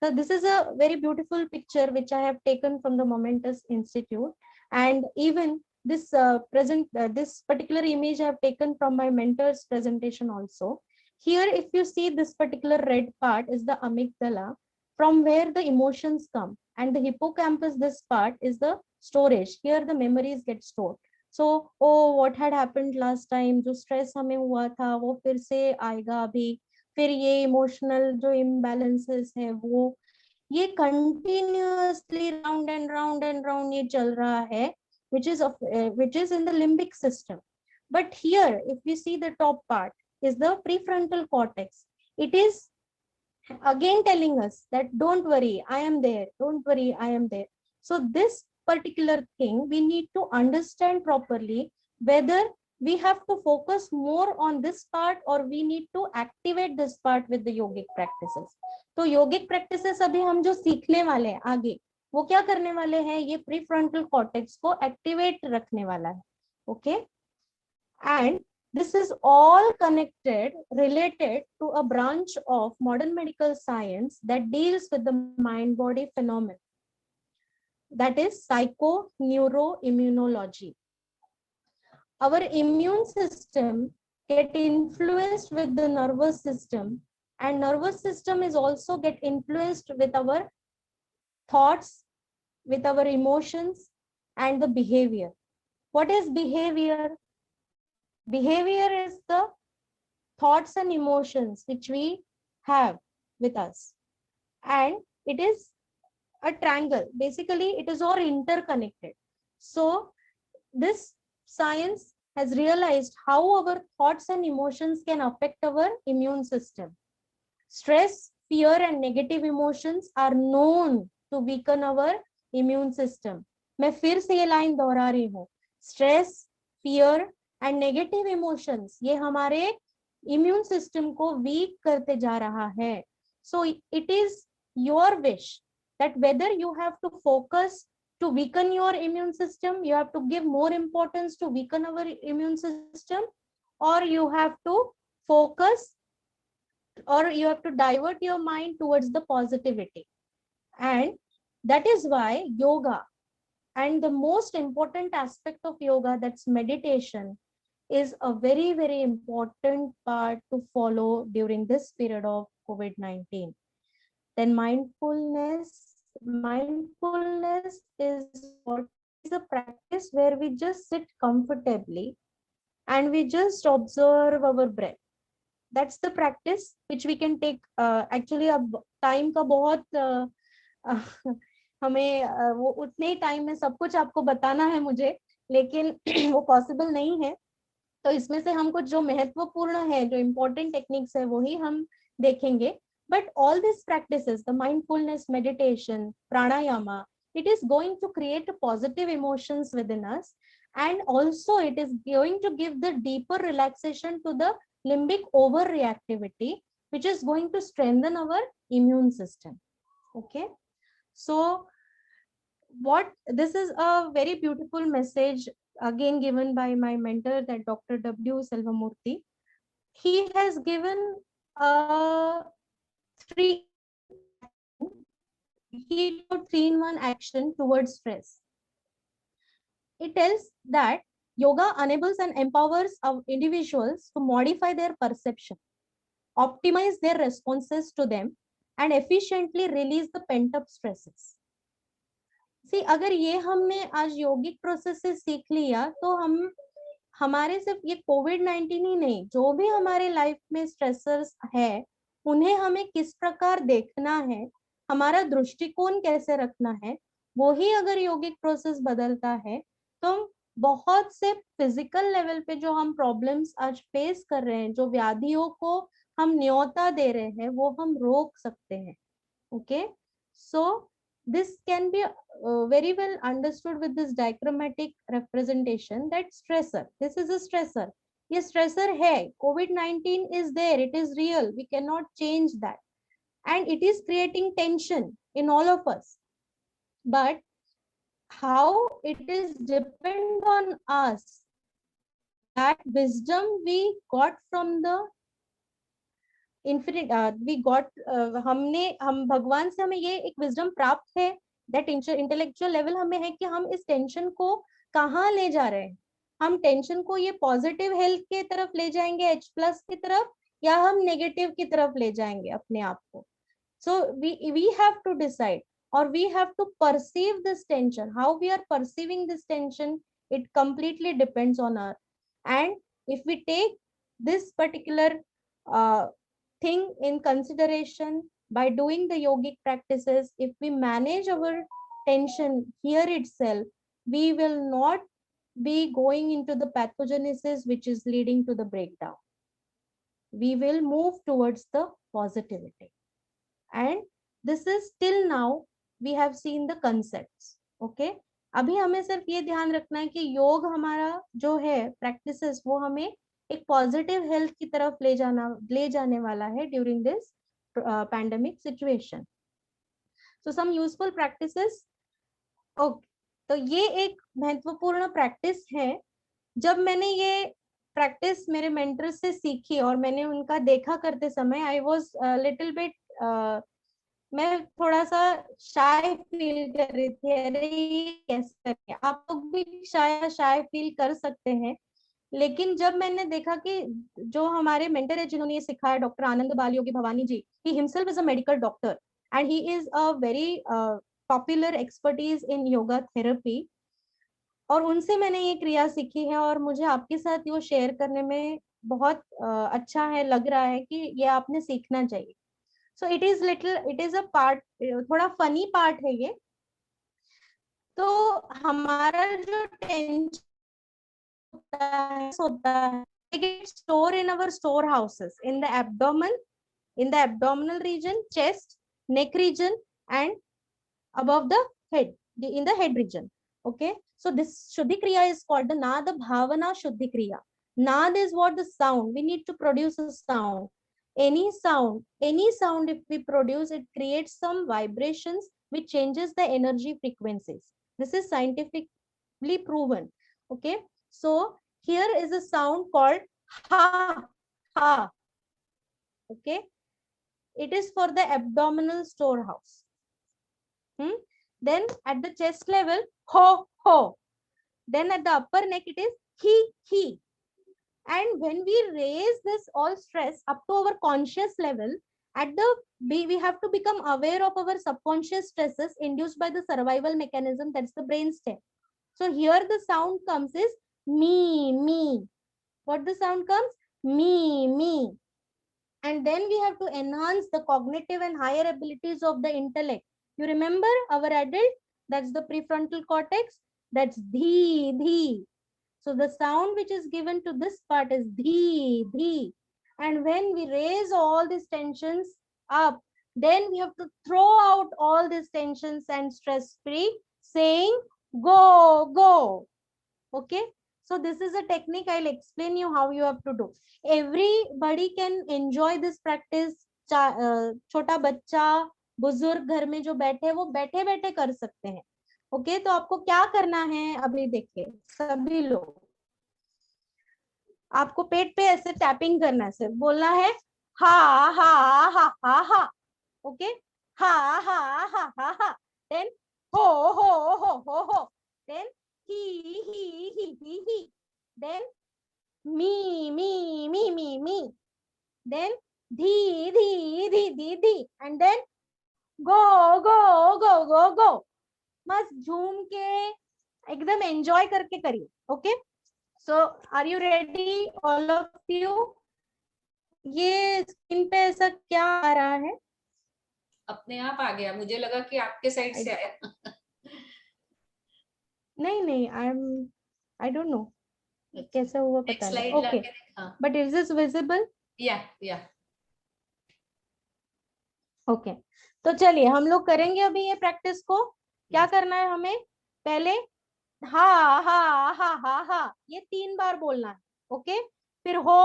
So this is a very beautiful picture which I have taken from the Momentous Institute, and even this this particular image I have taken from my mentor's presentation also. Here, if you see, this particular red part is the amygdala, from where the emotions come, and the hippocampus, this part is the storage. Here the memories get stored. So, oh, what had happened last time, जो stress हमें हुआ था वो फिर से आएगा अभी, फिर ये इमोशनल जो इम्बैलेंसेस है वो ये कंटिन्यूअसली राउंड एंड राउंड ये चल रहा है, which is in the limbic system. But here, if we see the top part is the prefrontal cortex. It is again telling us that don't worry, I am there, don't worry, I am there. So this particular thing we need to understand properly, whether we have to focus more on this part or we need to activate this part with the yogic practices. तो yogic practices अभी हम जो सीखने वाले हैं आगे, वो क्या करने वाले हैं, ये प्रीफ्रंटल कॉर्टेक्स को एक्टिवेट रखने वाला है. Okay, and this is all connected, related to a branch of modern medical science that deals with the mind-body phenomenon. That is psychoneuroimmunology. Our immune system get influenced with the nervous system, and nervous system is also get influenced with our thoughts, with our emotions, and the behavior. What is behavior? Behavior is the thoughts and emotions which we have with us, and it is a triangle. Basically, it is all interconnected. So this science has realized how our thoughts and emotions can affect our immune system. Stress, fear, and negative emotions are known to weaken our immune system. मैं फिर से ये line दोहरा रही हूँ. Stress, fear, and negative emotions ये हमारे immune system को weak करते जा रहा है. So it is your wish that whether you have to focus to weaken your immune system, you have to give more importance to weaken our immune system, or you have to focus, or you have to divert your mind towards the positivity. And that is why yoga, and the most important aspect of yoga, that's meditation, is a very, very important part to follow during this period of COVID-19. Then mindfulness is what is a practice where we just sit comfortably and we just observe our breath. That's the practice which we can take. Actually अब time का बहुत हमें वो उतने ही time में सब कुछ आपको बताना है मुझे, लेकिन वो पॉसिबल नहीं है. तो इसमें से हम कुछ जो महत्वपूर्ण है, जो इम्पोर्टेंट टेक्निक्स है, वही हम देखेंगे. But all these practices, the mindfulness, meditation, pranayama, it is going to create positive emotions within us, and also it is going to give the deeper relaxation to the limbic overreactivity, which is going to strengthen our immune system. Okay, so what this is a very beautiful message again given by my mentor, that Dr. W. Selvamurthy. He has given three in one action towards stress. It tells that yoga enables and empowers our individuals to modify their perception, optimize their responses to them, and efficiently release the pent-up stresses. See, अगर ये हमने आज योगिक process से सीख लिया, तो हम हमारे सिर्फ ये कोविड-19 ही नहीं, जो भी हमारे लाइफ में स्ट्रेसर्स है, उन्हें हमें किस प्रकार देखना है, हमारा दृष्टिकोण कैसे रखना है, वो ही अगर योगिक प्रोसेस बदलता है, तो बहुत से फिजिकल लेवल पे जो हम प्रॉब्लम्स आज फेस कर रहे हैं, जो व्याधियों को हम न्योता दे रहे हैं, वो हम रोक सकते हैं. Okay, so this can be very well understood with this diagrammatic representation, that stressor, this is a stressor. ये stressor है, COVID-19 is there, it is real, we cannot change that, and it is creating tension in all of us. But how it is depend on us, that wisdom we got from the infinite, we got हम भगवान से हमें ये एक wisdom प्राप्त है, that intellectual level हमें है कि हम इस टेंशन को कहाँ ले जा रहे हैं. हम टेंशन को ये पॉजिटिव हेल्थ के तरफ ले जाएंगे, H+ की तरफ, या हम नेगेटिव की तरफ ले जाएंगे अपने आप को. सो we have to decide, or we have to perceive this tension. How we are perceiving this tension, it completely depends on us. And if we take this particular thing in consideration by doing the yogic practices, if we manage our tension here itself, we will not be going into the pathogenesis which is leading to the breakdown. We will move towards the positivity. and this is till now we have seen the concepts. Okay, अभी हमें सिर्फ ये ध्यान रखना है कि योग हमारा जो है प्रैक्टिसेस वो हमें एक पॉजिटिव हेल्थ की तरफ ले जाने वाला है during this pandemic situation. So some useful practices. Okay, तो ये एक महत्वपूर्ण प्रैक्टिस है. जब मैंने ये प्रैक्टिस मेरे मेंटर से सीखी और मैंने उनका देखा करते समय, आई वाज लिटिल बिट, मैं थोड़ा सा शाय फील कर रही थी. अरे ये कैसे करके, आप लोग भी शाय फील कर सकते हैं. लेकिन जब मैंने देखा कि जो हमारे मेंटर है जिन्होंने ये सिखाया, doctor Anand Bal Yogi Bhavani ji, he himself is a medical doctor and he is a very popular expertise in yoga therapy. और उनसे मैंने ये क्रिया सीखी है और मुझे आपके साथ वो शेयर करने में बहुत अच्छा है, लग रहा है कि ये आपने सीखना चाहिए. So it is a part, थोड़ा फनी पार्ट है ये. तो हमारा जो टेंशन होता है, it store in our storehouses in the abdomen, in the abdominal region, chest, neck region, and above the head, in the head region. Okay, so this Shuddhi Kriya is called the Nada Bhavana Shuddhi Kriya. Nad is what? The sound. We need to produce a sound. Any sound if we produce, it creates some vibrations which changes the energy frequencies. This is scientifically proven. Okay, so here is a sound called ha, ha. Okay, it is for the abdominal storehouse. Then at the chest level, ho, ho. Then at the upper neck, it is he, he. And when we raise this all stress up to our conscious level, we have to become aware of our subconscious stresses induced by the survival mechanism, that's the brainstem. So here the sound comes is me, me. What the sound comes? Me, me. And then we have to enhance the cognitive and higher abilities of the intellect. You remember our adult? That's the prefrontal cortex. That's dhi, dhi. So the sound which is given to this part is dhi, dhi. And when we raise all these tensions up, then we have to throw out all these tensions and stress free, saying go, go. Okay, so this is a technique. I'll explain you how you have to do. Everybody can enjoy this practice. छोटा बच्चा, बुजुर्ग घर में जो बैठे, वो बैठे बैठे कर सकते हैं. ओके, तो आपको क्या करना है अभी देखिए. सभी लोग, आपको पेट पे ऐसे टैपिंग करना है, सिर्फ बोलना है हा हा हा हा हा. ओके, हा हा हा हा हा. देन हो हो हो हो हो. Then he. Then me. Then धी. And then go. मस्त झूम के एकदम एंजॉय करके करिए. Okay, so are you ready all of you? ये स्क्रीन पे ऐसा क्या आ रहा है? अपने आप आ गया, मुझे लगा कि आपके साइड से आया. नहीं, आई डोंट नो कैसे हुआ, पता नहीं. Okay, but is this visible? या. ओके, तो चलिए हम लोग करेंगे अभी ये प्रैक्टिस को. क्या करना है हमें? पहले हा हा हा हा हा ये 3 बार बोलना है. ओके, फिर हो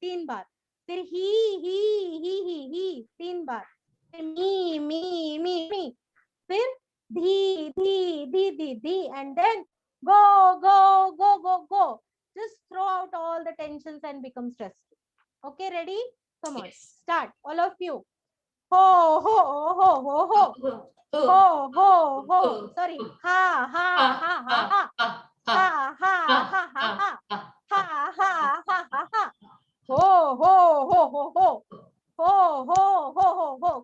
3 बार, फिर ही 3 बार, फिर मी, फिर धी, and then go. Just throw out all the tensions and become stressed. Okay, ready? Come on, start, all of you. Ho. Sorry, ha. Ho.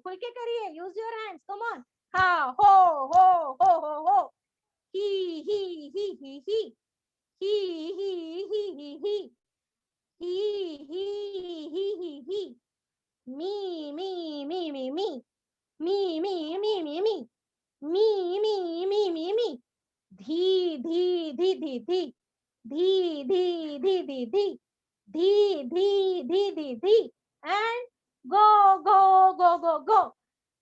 खुल के करिए, use your hands, come on. Ha, ho. He. He. Me. Me. धी. And Go, go, go, go, go.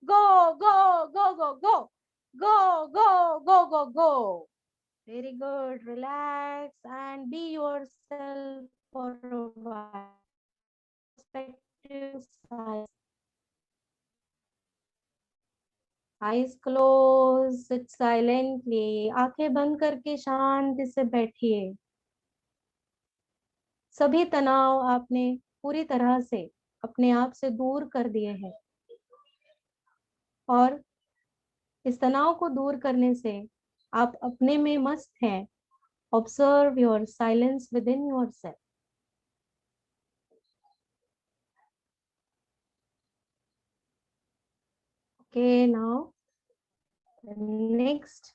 Go, go, go, go, go. Go, go, go, go, go. Very good. Relax and be yourself for a while. Perspective size. Eyes closed. Sit silently. आंखें बंद करके शांति से बैठिए. सभी तनाव आपने पूरी तरह से अपने आप से दूर कर दिए हैं और इस तनाव को दूर करने से आप अपने में मस्त हैं. Observe your silence within yourself. Okay, now the next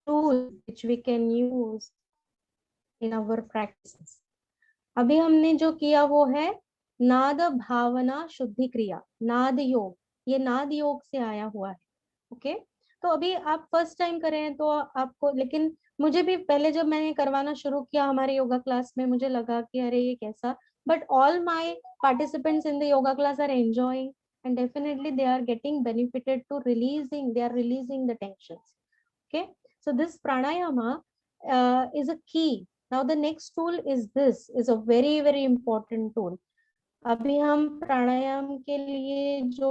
tool which we can use in our practices. अभी हमने जो किया वो है नाद भावना शुद्धि क्रिया, नाद योग. ये नाद योग से आया हुआ है. ओके, तो अभी आप फर्स्ट टाइम कर रहे हैं तो आपको, लेकिन मुझे भी पहले जब मैंने करवाना शुरू किया हमारे योगा क्लास में मुझे लगा कि अरे ये कैसा, but all my participants in the yoga class are enjoying and definitely they are getting benefited to they are releasing the tensions. Okay, so this pranayama is a key. Now the next tool is a very very important tool. अभी हम प्राणायाम के लिए जो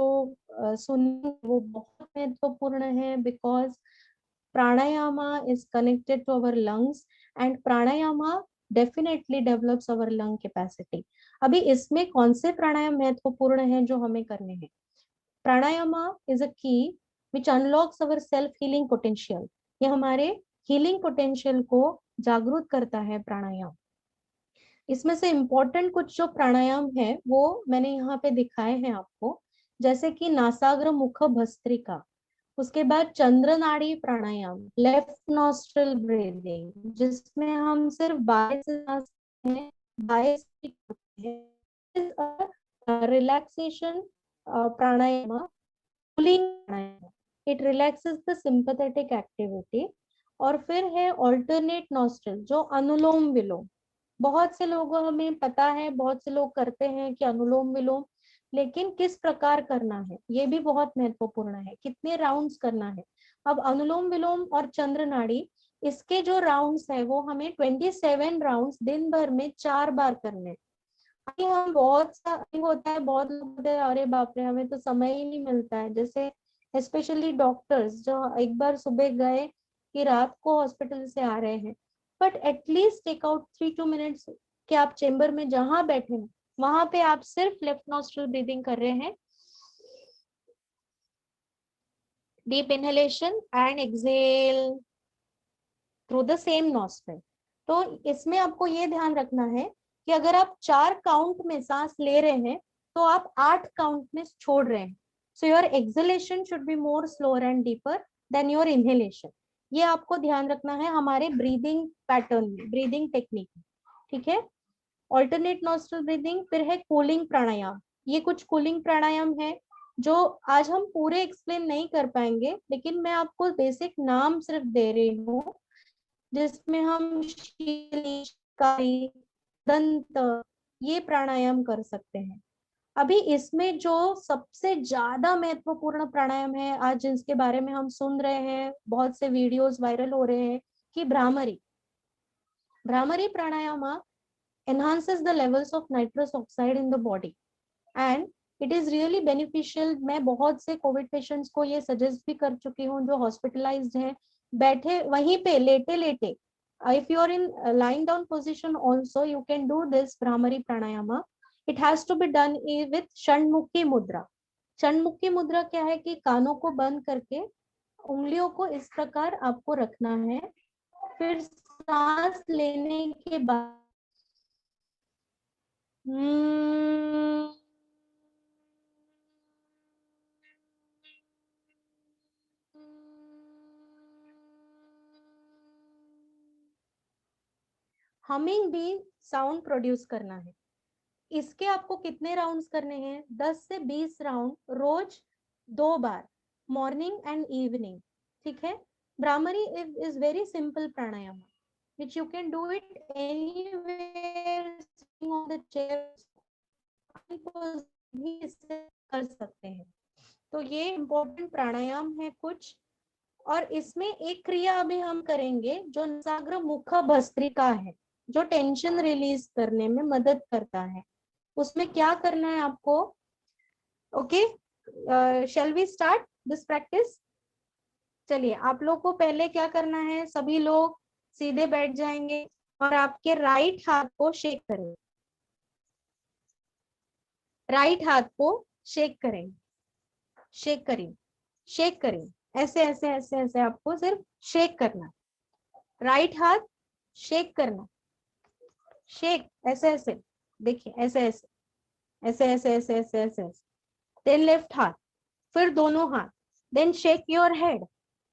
सुने वो बहुत महत्वपूर्ण है because pranayama is connected to our lungs and pranayama definitely develops our lung capacity. अभी इसमें कौन से प्राणायाम महत्वपूर्ण हैं जो हमें करने हैं? प्राणायामा is a key which unlocks our self healing potential. ये हमारे healing potential को जागरूक करता है प्राणायाम. इसमें से इम्पोर्टेंट कुछ जो प्राणायाम है वो मैंने यहाँ पे दिखाए हैं आपको, जैसे कि नासाग्र मुख भस्त्रिका. उसके बाद चंद्र नाड़ी प्राणायाम, लेफ्ट नॉस्ट्रल ब्रीदिंग, जिसमें हम सिर्फ बाएं से सांस लेते हैं, बाएं से छोड़ते हैं. Relaxation pranayama, cooling pranayama, it relaxes the sympathetic activity. और फिर है ऑल्टरनेट नॉस्ट्रल जो अनुलोम विलोम. बहुत से लोगों हमें पता है, बहुत से लोग करते हैं कि अनुलोम विलोम, लेकिन किस प्रकार करना है ये भी बहुत महत्वपूर्ण है, कितने राउंड्स करना है. अब अनुलोम विलोम और चंद्र नाड़ी, इसके जो राउंड्स है वो हमें 27 राउंड्स दिन भर में 4 बार करने हैं. अभी हम बहुत सा होता है, बहुत लोग होते हैं अरे बाप रे हमें तो समय ही नहीं मिलता है, जैसे स्पेशली डॉक्टर्स जो एक बार सुबह गए कि रात को हॉस्पिटल से आ रहे हैं, but at least take out 3-2 minutes कि आप चेंबर में जहां बैठे हैं वहां पे आप सिर्फ लेफ्ट नॉस्ट्रल ब्रीदिंग कर रहे हैं, deep inhalation and exhale through the same nostril. तो इसमें आपको ये ध्यान रखना है कि अगर आप 4 काउंट में सांस ले रहे हैं तो आप 8 काउंट में छोड़ रहे हैं. So your exhalation should be more slower and deeper than your inhalation. ये आपको ध्यान रखना है हमारे ब्रीदिंग पैटर्न में, ब्रीदिंग टेक्निक में. ठीक है, ऑल्टरनेट नॉस्ट्रल ब्रीदिंग. फिर है कूलिंग प्राणायाम. ये कुछ कूलिंग प्राणायाम है जो आज हम पूरे एक्सप्लेन नहीं कर पाएंगे, लेकिन मैं आपको बेसिक नाम सिर्फ दे रही हूँ, जिसमें हम शीलिकारी, दंत, ये प्राणायाम कर सकते हैं. अभी इसमें जो सबसे ज्यादा महत्वपूर्ण प्राणायाम है आज जिसके बारे में हम सुन रहे हैं, बहुत से वीडियोस वायरल हो रहे हैं, कि भ्रामरी. भ्रामरी प्राणायाम enhances the levels of nitrous oxide in the body and it is really beneficial. मैं बहुत से कोविड पेशेंट्स को ये सजेस्ट भी कर चुकी हूँ जो हॉस्पिटलाइज्ड हैं, बैठे वहीं पे लेटे लेटे, if you are in lying down position also you can do this Bhramari pranayama. It has to be done with षण्मुखी मुद्रा. षण्मुखी मुद्रा क्या है कि कानों को बंद करके उंगलियों को इस प्रकार आपको रखना है, फिर सांस लेने के बाद हमिंग भी साउंड प्रोड्यूस करना है. इसके आपको कितने राउंड्स करने हैं? 10 से 20 राउंड रोज 2 बार, मॉर्निंग एंड इवनिंग. ठीक है, Bhramari is very simple pranayama which you can do it anywhere, sitting on the chair, भी इसे कर सकते हैं। तो ये इम्पोर्टेंट प्राणायाम है कुछ। और इसमें एक क्रिया अभी हम करेंगे जो नासाग्र मुख भस्त्रिका है, जो टेंशन रिलीज करने में मदद करता है। उसमें क्या करना है आपको? Okay, shall we start this practice? चलिए, आप लोग को पहले क्या करना है, सभी लोग सीधे बैठ जाएंगे और आपके राइट हाथ को शेक करेंगे। राइट हाथ को शेक करेंगे, शेक करें, शेक करें, ऐसे ऐसे ऐसे ऐसे आपको सिर्फ शेक करना। राइट हाथ शेक करना, शेक ऐसे ऐसे, देखिए ऐसे ऐसे ऐसे ऐसे ऐसे ऐसे ऐसे। देन लेफ्ट हाथ, फिर दोनों हाथ। Then shake your head,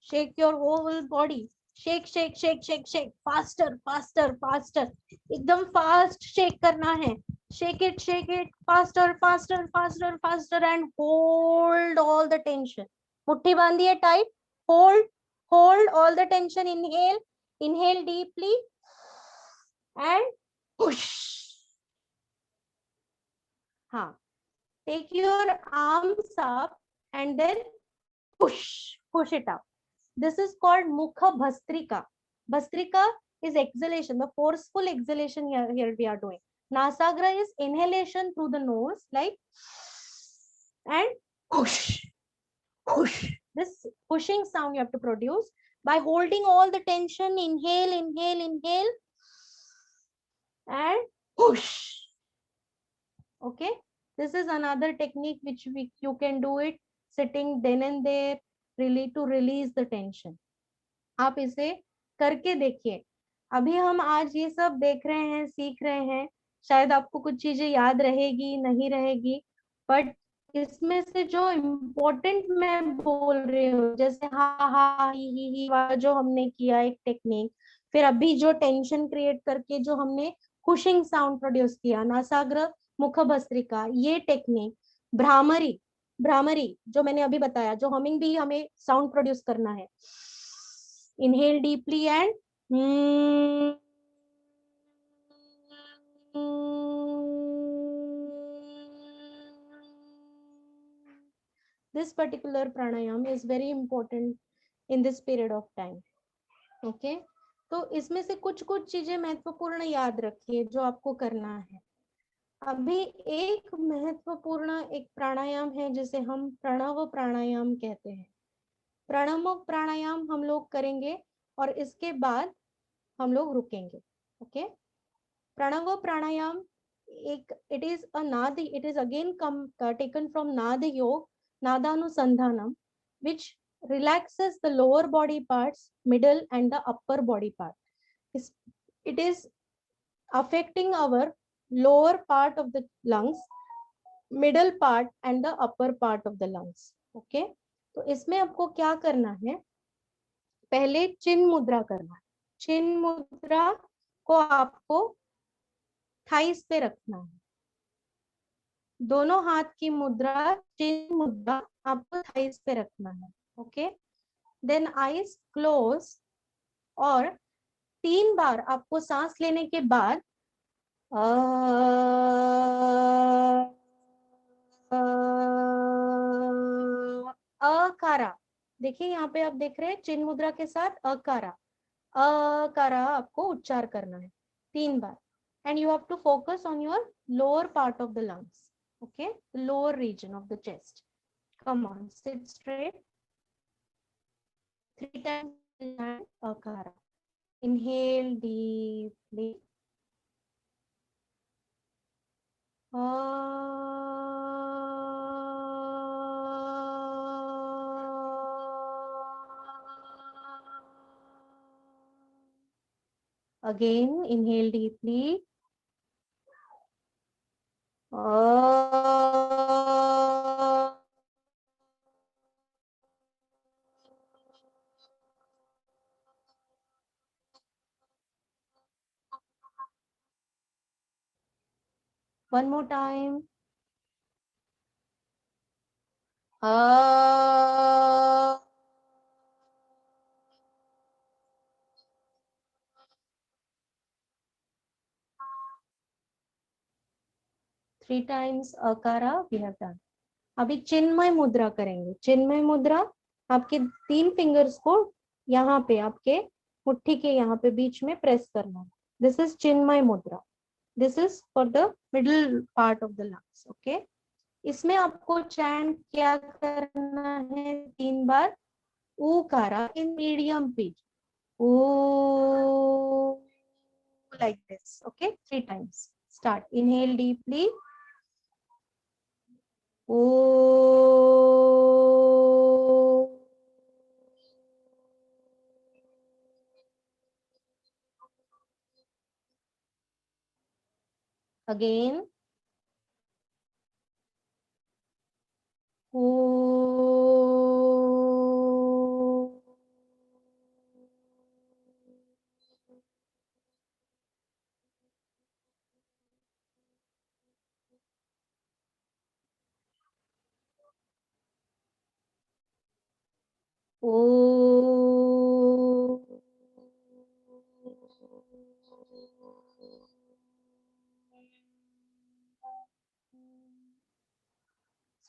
shake your whole body, shake shake shake shake shake, faster faster faster, एकदम फास्ट शेक करना है। Shake it faster faster faster faster and hold all the tension. मुट्ठी बांधिए tight, hold, hold all the tension. Inhale, inhale deeply and push. हाँ, take your arms up and then push, push it up. This is called Mukha Bhastrika. Bhastrika is exhalation, the forceful exhalation here we are doing. Nasagra is inhalation through the nose, like, and push, push. This pushing sound you have to produce by holding all the tension. Inhale, inhale, inhale, and push. Okay, this is another technique which you can do it sitting then and there, really to release the tension. आप इसे करके देखिए। अभी हम आज ये सब देख रहे हैं, सीख रहे हैं, शायद आपको कुछ चीजें याद रहेगी नहीं रहेगी, बट इसमें से जो इम्पोर्टेंट मैं बोल रही हूँ, जैसे हा हा ही वाला जो हमने किया एक टेक्निक, फिर अभी जो टेंशन क्रिएट करके जो हमने पुशिंग साउंड प्रोड्यूस किया, नासाग्र मुख भस्त्रिका, ये टेक्निक, भ्रामरी, भ्रामरी जो मैंने अभी बताया, जो हमिंग भी हमें साउंड प्रोड्यूस करना है। Inhale deeply and this particular pranayam is very important in this period of time. Okay, तो इसमें से कुछ कुछ चीजें महत्वपूर्ण याद रखिए जो आपको करना है। अभी एक महत्वपूर्ण एक प्राणायाम है जिसे हम प्रणव प्राणायाम कहते हैं। प्रणव प्राणायाम हम लोग करेंगे और इसके बाद हम लोग रुकेंगे। ओके, प्रणव प्राणायाम एक, इट इज अ नाद, it is again taken from नाद योग, नादानुसंधानम, which relaxes the lower body parts, middle and the upper body part. It is affecting our lower part of the lungs, middle part and the upper part of the lungs. Okay, तो इसमें आपको क्या करना है, पहले चिन्ह मुद्रा करना है। चिन्ह मुद्रा को आपको थाइस पे रखना है। दोनों हाथ की मुद्रा, चिन्ह मुद्रा आपको थाइस पे रखना है। ओके, देन आईज क्लोज, और 3 बार आपको सांस लेने के बाद अकारा, देखिए यहाँ पे आप देख रहे हैं चिन्ह मुद्रा के साथ अकारा, अकारा आपको उच्चार करना है 3 बार। And you have to focus on your lower part of the lungs, okay, lower region of the chest. Come on, sit straight, 3 times akara. Inhale deeply. Again, inhale deeply. One more time. 3 times akara we have done. अभी चिन्मय मुद्रा करेंगे. चिन्मय मुद्रा आपके 3 fingers को यहाँ पे आपके मुट्ठी के यहाँ पे बीच में प्रेस करना. This is chinmaya mudra. This is for the middle part of the lungs. Okay, इसमें आपको चैंट क्या करना है? 3 बार ऊकारा इन मीडियम पिच. ओ, like this. Okay, 3 times. Start. Inhale deeply. O. Again. O. O.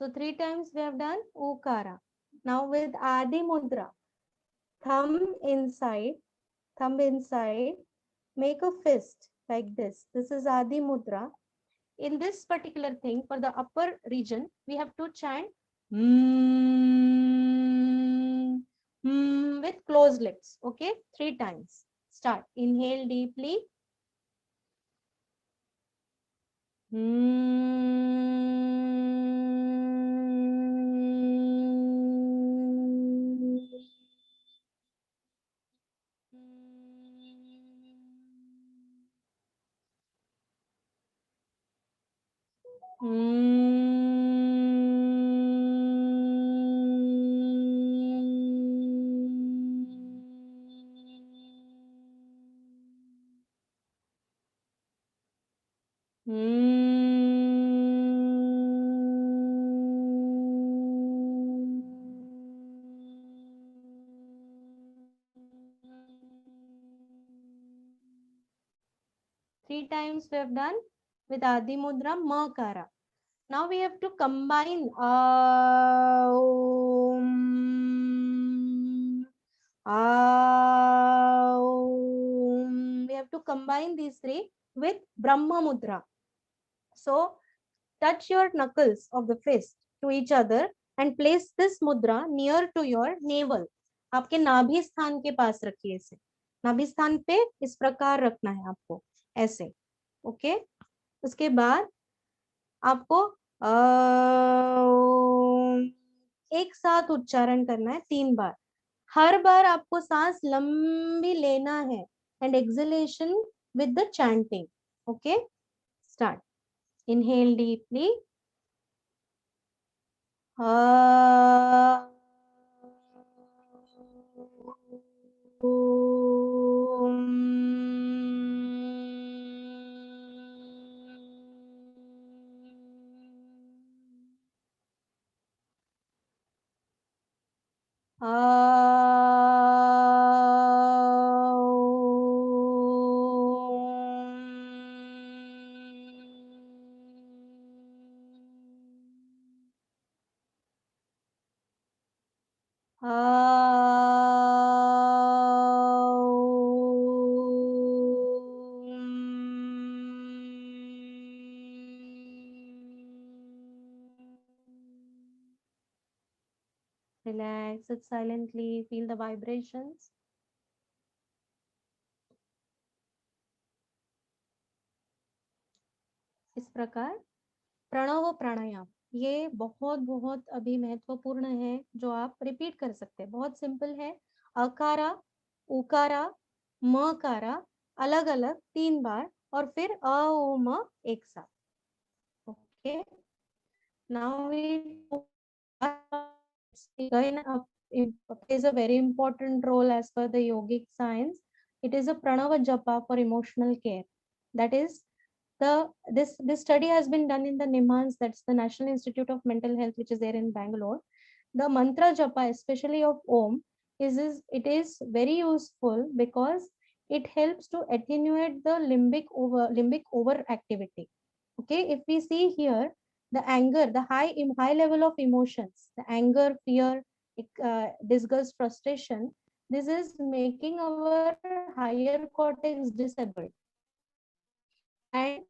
So 3 times we have done Ukara. Now with Adi Mudra, thumb inside, make a fist like this. This is Adi Mudra. In this particular thing, for the upper region, we have to chant with closed lips. Okay, 3 times. Start. Inhale deeply. Three times we have done with Adi Mudra Makara. Now we have to combine we have to combine these 3 with Brahma Mudra. So touch your knuckles of the fist to each other and place this mudra near to your navel. आपके नाभि स्थान के पास रखिए इसे. नाभि स्थान पे इस प्रकार रखना है आपको, ऐसे. ओके, उसके बाद आपको एक साथ उच्चारण करना है 3 बार. हर बार आपको सांस लंबी लेना है and exhalation with the chanting. Okay, start. Inhale deeply. Relax, sit silently, feel the vibrations. इस प्रकार प्रणव प्राणायाम, ये बहुत बहुत अभी महत्वपूर्ण है, जो आप रिपीट कर सकते हैं. बहुत सिंपल है. अकारा, उकारा, मकारा अलग अलग 3 बार और फिर अ ओ म एक साथ. Okay, now plays a very important role as per the yogic science. It is a pranava japa for emotional care. That is, this study has been done in the NIMHANS, that's the National Institute of Mental Health, which is there in Bangalore. The mantra japa, especially of Om, is very useful because it helps to attenuate the limbic overactivity. Okay, if we see here, the anger, the high level of emotions, the anger, fear, disgust, frustration, this is making our higher cortex disabled. And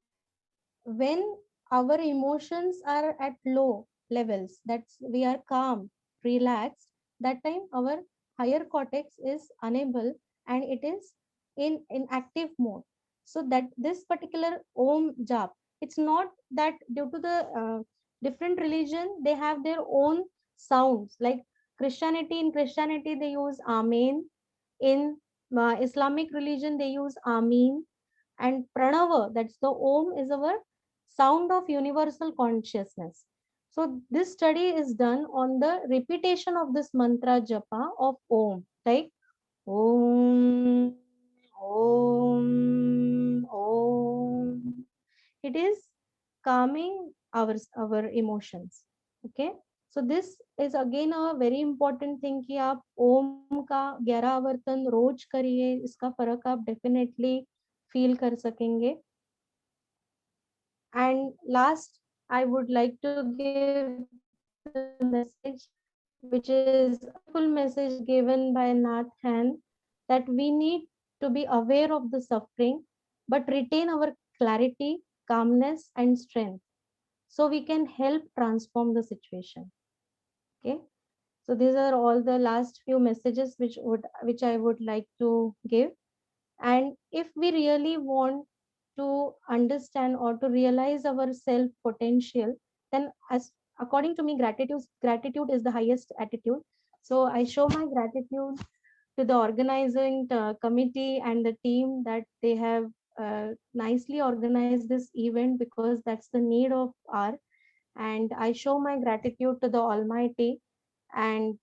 when our emotions are at low levels, that's we are calm, relaxed, that time our higher cortex is unable and it is in active mode. So that this particular om jap, it's not that due to the different religion they have their own sounds, like Christianity, they use amen, in Islamic religion they use amin, and pranava, that's the om, is our sound of universal consciousness. So this study is done on the repetition of this mantra japa of om, like om, om, om. It is calming our emotions. Okay, so this is again a very important thing कि आप ओम का 11 आवर्तन रोज करिए, इसका फर्क आप definitely feel कर सकेंगे. And last, I would like to give the message, which is a full message given by Nath Han, that we need to be aware of the suffering, but retain our clarity, calmness, and strength, so we can help transform the situation. Okay, so these are all the last few messages which I would like to give. And if we really want to understand or to realize our self potential, then as according to me, gratitude is the highest attitude. So I show my gratitude to the organizing committee and the team that they have nicely organized this event, because that's the need of our. And I show my gratitude to the Almighty, and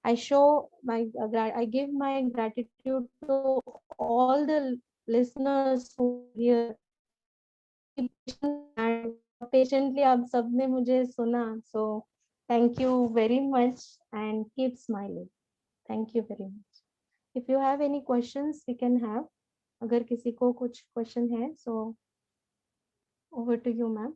I show my I give my gratitude to all the listeners who are here, very patient, and patiently आप सबने मुझे सुना. So thank you very much and keep smiling. Thank you very much. If you have any questions, we can have. अगर किसी को कुछ question है, so over to you, ma'am.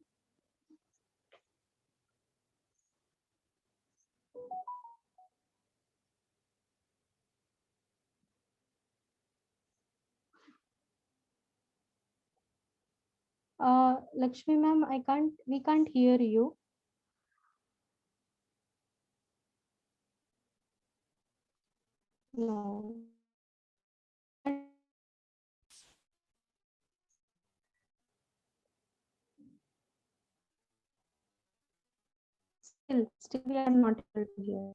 Lakshmi ma'am, we can't hear you. No. Still we are not able to hear.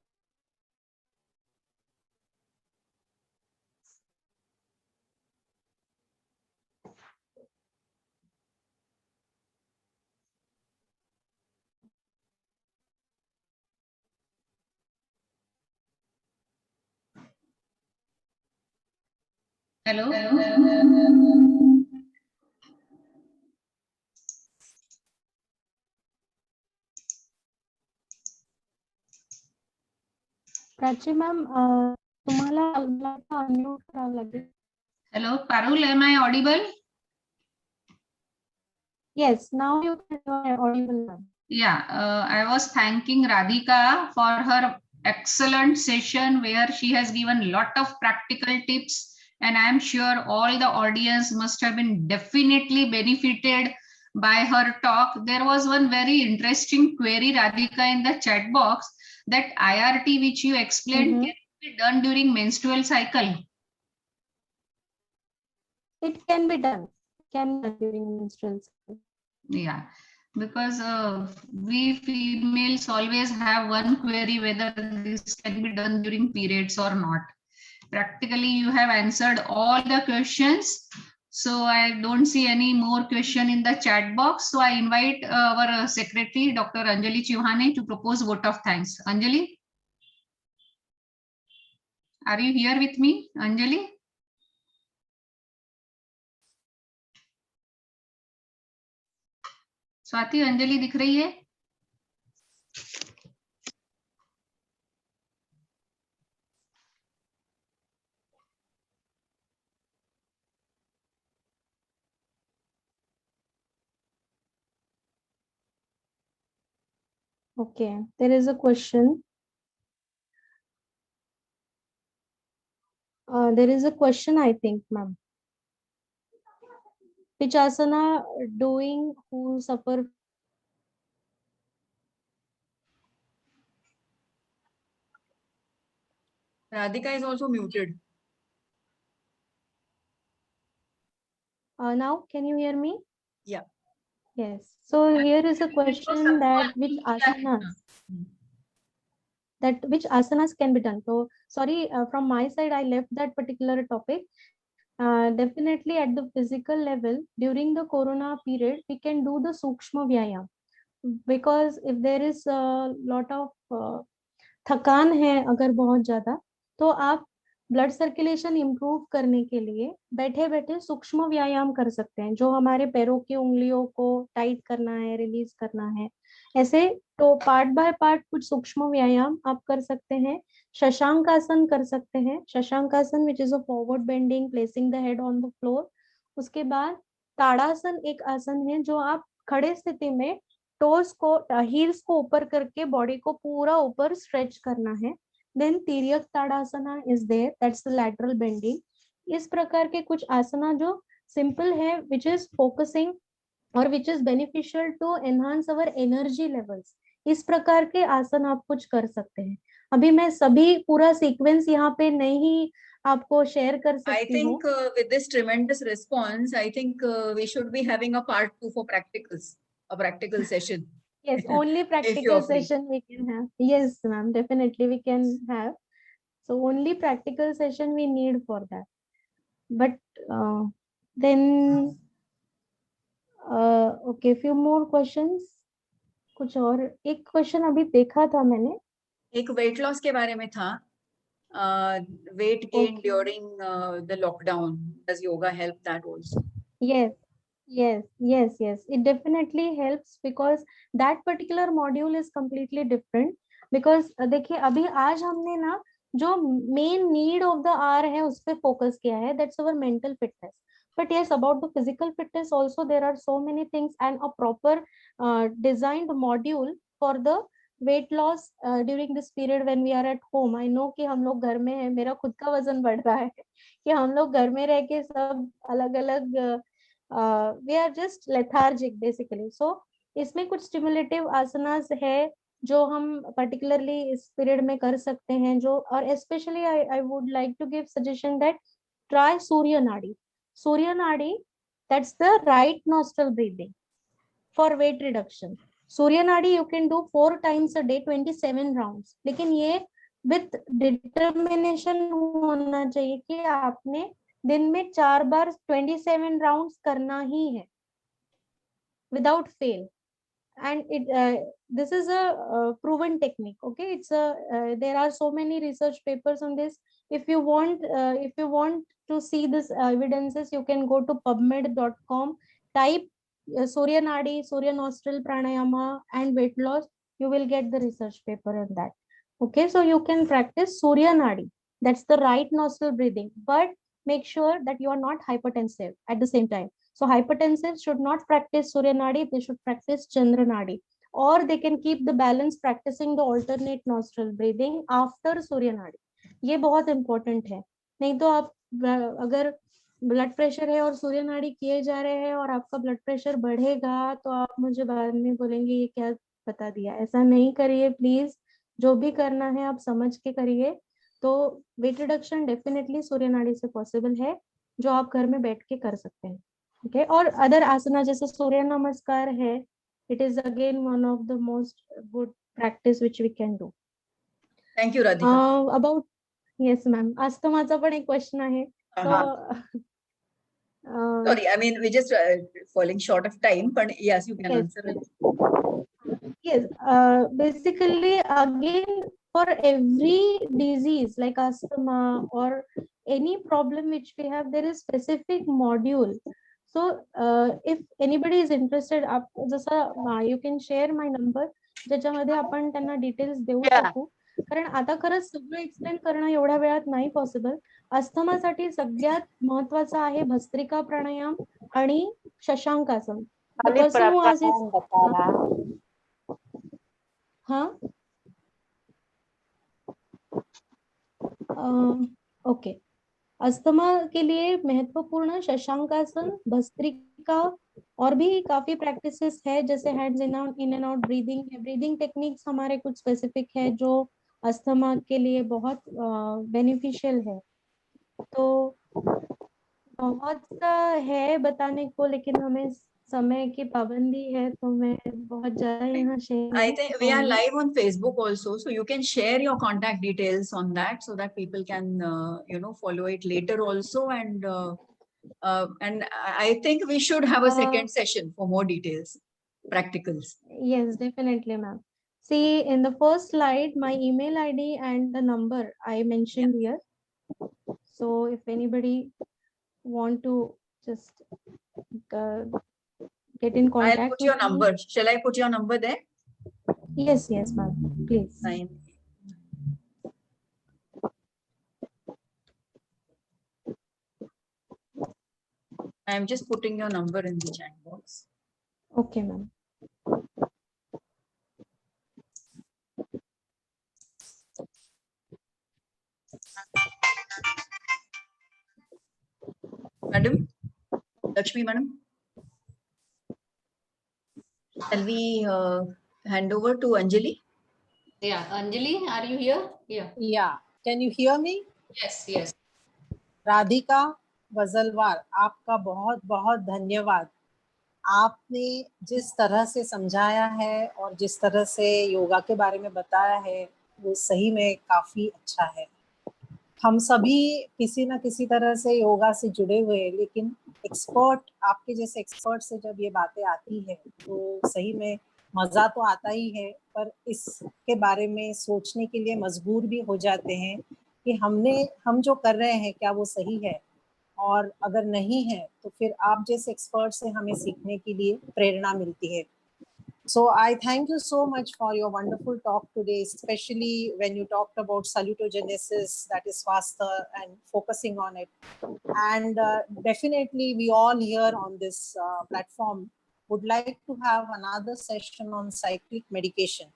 Hello. Prachi ma'am, तुम्हाला unmute करावं लागेल. Hello, Parul, am I audible? Yes, now you can audible, ma'am. Yeah, I was thanking Radhika for her excellent session where she has given lot of practical tips, and I am sure all the audience must have been definitely benefited by her talk. There was one very interesting query, Radhika, in the chat box, that IRT which you explained can be done during menstrual cycle. It can be done. Can be done during menstrual cycle. Yeah, because we females always have one query whether this can be done during periods or not. Practically, you have answered all the questions. So I don't see any more question in the chat box. So I invite our secretary, Dr. Anjali Chivhane, to propose vote of thanks. Anjali, are you here with me, Anjali? Swati, Anjali दिख रही है? Okay, there is a question. There is a question, I think, ma'am. Which asana doing who suffer? Radhika is also muted. Now, can you hear me? Yeah. Yes. So here is a question that which asanas can be done. So sorry, from my side, I left that particular topic. Definitely at the physical level, during the corona period, we can do the Sukshma Vyayam. Because if there is a lot of थकान है अगर बहुत ज्यादा, तो आप blood circulation improve करने के लिए बैठे बैठे सूक्ष्म व्यायाम कर सकते हैं, जो हमारे पैरों की उंगलियों को टाइट करना है, रिलीज करना है, ऐसे तो पार्ट बाय पार्ट कुछ सूक्ष्म व्यायाम आप कर सकते हैं। शशांक आसन कर सकते हैं, शशांक आसन which is a forward bending, placing the head on the floor. उसके बाद ताड़ासन एक आसन है जो आप खड़े स्थिति में टोस को, हील्स को ऊपर करके बॉडी को पूरा ऊपर स्ट्रेच करना है। Then tiryak tadasana is there, that's the lateral bending. इस प्रकार के कुछ आसना जो सिंपल है, विच इज फोकसिंग और which is beneficial to enhance our energy levels. इस प्रकार के आसन आप कुछ कर सकते हैं। अभी मैं सभी पूरा सीक्वेंस यहाँ पे नहीं आपको शेयर कर I सकती हूँ। think with this tremendous response, I think we should be having a part 2 for practicals, a practical session. Yes, only If practical you're free. session we can have. Yes, ma'am, definitely we can have. So only practical session we need for that. But then, okay, few more questions. कुछ और एक question अभी देखा था मैंने, एक weight loss के बारे में था. Weight gain Okay. during the lockdown. Does yoga help that also? yes, yes, it definitely helps because that particular module is completely different. Because देखिए अभी आज हमने ना जो main need of the hour है उस पे फोकस किया है, that's our mental fitness. But yes, about the physical fitness also there are so many things, and a proper designed module for the weight loss during this period when we are at home. I know कि हम लोग घर में है, मेरा खुद का वजन बढ़ रहा है कि हम लोग घर में रह के सब अलग अलग we are just lethargic basically. So इसमें कुछ stimulative asanas है जो हम particularly इस period में कर सकते हैं, जो और especially I would like to give suggestion that try Surya Nadi. Surya Nadi, that's the right nostril breathing for weight reduction. Surya Nadi you can do 4 times a day, 27 rounds. लेकिन ये with determination होना चाहिए कि आपने दिन में 4 बार 27 rounds करना ही है without fail. And this is a proven technique. Okay, it's a there are so many research papers on this. If you want to see this evidences, you can go to pubmed.com, type Surya Nadi, Surya Nostril Pranayama and weight loss. You will get the research paper on that. Okay, so you can practice Surya Nadi, that's the right nostril breathing, but make sure that you are not hypertensive at the same time. So hypertensive should not practice Surya Nadi, they should practice Chandra Nadi, or they can keep the balance practicing the alternate nostril breathing after Surya Nadi. ये बहुत important है, नहीं तो आप अगर blood pressure है और सूर्य नाड़ी किए जा रहे हैं और आपका ब्लड प्रेशर बढ़ेगा तो आप मुझे बाद में बोलेंगे ये क्या बता दिया. ऐसा नहीं करिए प्लीज, जो भी करना है आप समझ के करिए. तो वेट रिडक्शन डेफिनेटली सूर्य नाड़ी से पॉसिबल है, जो आप घर में बैठ के कर सकते हैं. Okay, और अदर आसना जैसे सूर्य नमस्कार है, it is again one of the most good practice which we can do. Thank you, Radhika. About yes ma'am, अस्थमाचा पण एक क्वेश्चन आहे. Sorry, I mean, we're just falling short of time, but yes, you can Yes. answer it. Yes, basically again for every disease like asthma or any problem which we have, there is specific module. So if anybody is interested, आप जसं you can share my number, ज्याच्यामध्ये आपण त्यांना details देऊ शकू. कारण आता खरंच सगळं एक्सप्लेन करणं एवढ्या वेळात नाही पॉसिबल. अस्थमासाठी सगळ्यात महत्वाचं आहे भस्त्रिका प्राणायाम आणि Shashankasana. The person who has हाँ, ओके। अस्थमा के लिए महत्वपूर्ण शशांकासन, भस्त्रिका और भी काफी प्रैक्टिसेस है, जैसे hands in and out breathing है। ब्रीदिंग टेक्निक्स हमारे कुछ स्पेसिफिक है जो अस्थमा के लिए बहुत बेनिफिशियल है। तो बहुत सा है बताने को, लेकिन हमें समय की पाबंदी है, तो मैं बहुत ज्यादा यहाँ शेयर I नहीं think कर we are पाऊंगी। live on Facebook also, so you can share your contact details on that so that people can, follow it later also. And I think we should have a second session for more details, practicals. Yes, definitely, ma'am. See, in the first slide, my email ID and the number I mentioned here. So if anybody want to just uh, get in I'll contact put your with me. number. Shall I put your number there? Yes, ma'am. Please. Fine. I'm just putting your number in the chat box. Okay, ma'am. Madam, Lakshmi Madam. Shall we hand over to Anjali? Yeah, Anjali, are you here? Yeah. Yeah. Can you hear me? Yes, yes. Radhika Wajalwar, आपका बहुत बहुत धन्यवाद। आपने जिस तरह से समझाया है और जिस तरह से योगा के बारे में बताया है, वो सही में काफी अच्छा है। हम सभी किसी ना किसी तरह से योगा से जुड़े हुए हैं, लेकिन आपके जैसे एक्सपर्ट से जब ये बातें आती है तो सही में मजा तो आता ही है, पर इसके बारे में सोचने के लिए मजबूर भी हो जाते हैं कि हम जो कर रहे हैं क्या वो सही है, और अगर नहीं है तो फिर आप जैसे एक्सपर्ट से हमें सीखने के लिए प्रेरणा मिलती है। So I thank you so much for your wonderful talk today, especially when you talked about salutogenesis, that is faster, and focusing on it. And definitely we all here on this platform would like to have another session on cyclic medication.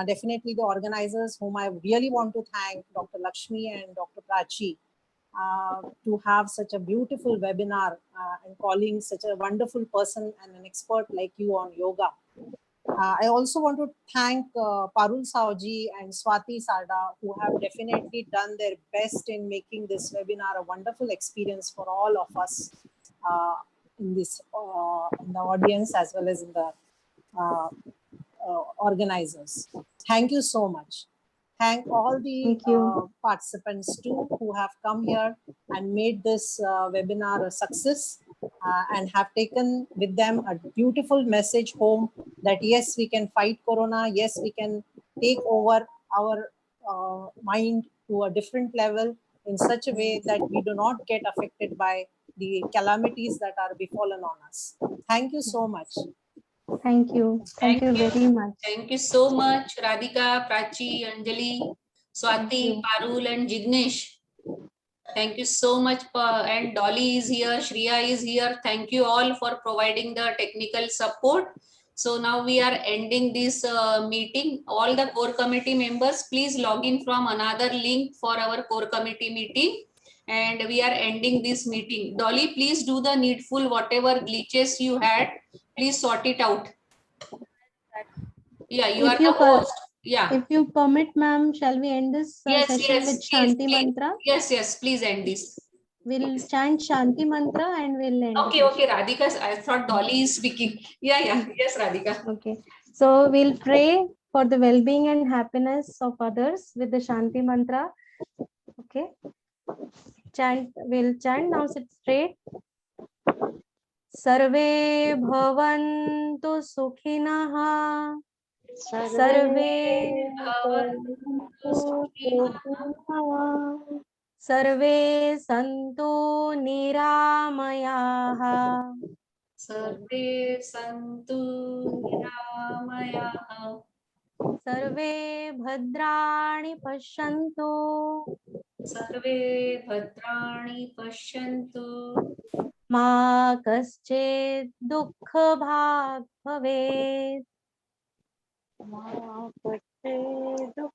Definitely the organizers, whom I really want to thank, Dr. Lakshmi and Dr. Prachi, to have such a beautiful webinar and calling such a wonderful person and an expert like you on yoga. I also want to thank Parul Saoji and Swati Sarda, who have definitely done their best in making this webinar a wonderful experience for all of us in the audience as well as in the organizers. Thank you so much. Thank all the participants too who have come here and made this webinar a success and have taken with them a beautiful message home that yes, we can fight Corona. Yes, we can take over our mind to a different level in such a way that we do not get affected by the calamities that are befallen on us. Thank you so much. Thank you. Thank you very much. Thank you so much, Radhika, Prachi, Anjali, Swati, Parul, and Jignesh. Thank you so much. And Dolly is here, Shriya is here. Thank you all for providing the technical support. So now we are ending this meeting. All the core committee members, please log in from another link for our core committee meeting. And we are ending this meeting. Dolly, please do the needful, whatever glitches you had, please sort it out. Yeah, you are the host. Yeah. If you permit, ma'am, shall we end this session with Shanti mantra? Yes, please end this. We'll chant Shanti mantra and we'll end. Okay, Radhika. I thought Dolly is speaking. Yeah. Yes, Radhika. Okay. So we'll pray for the well-being and happiness of others with the Shanti mantra. Okay. We'll chant now. Sit straight. Sarve bhavantu sukhinah. Sarve santu niramayah. Sarve santu niramayah. Sarve bhadrani pashyantu. Sarve bhadrani pashyantu. Ma kaschid dukha bhag bhavet. मापते दुख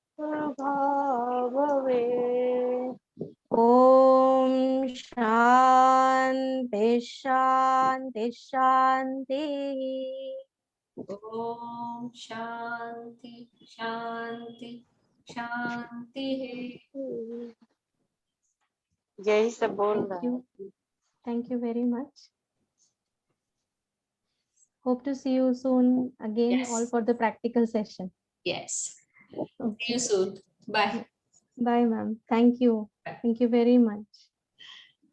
भावे। ओम शांति शांति शांति। ओम शांति शांति शांति है। यही सब बोल रहा है। Thank you very much. Hope to see you soon again, Yes. all for the practical session. Yes. See Okay. you soon. Bye. Bye, ma'am. Thank you. Thank you very much.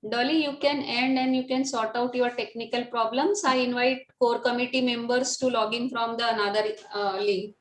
Dolly, you can end and you can sort out your technical problems. I invite core committee members to log in from the another link.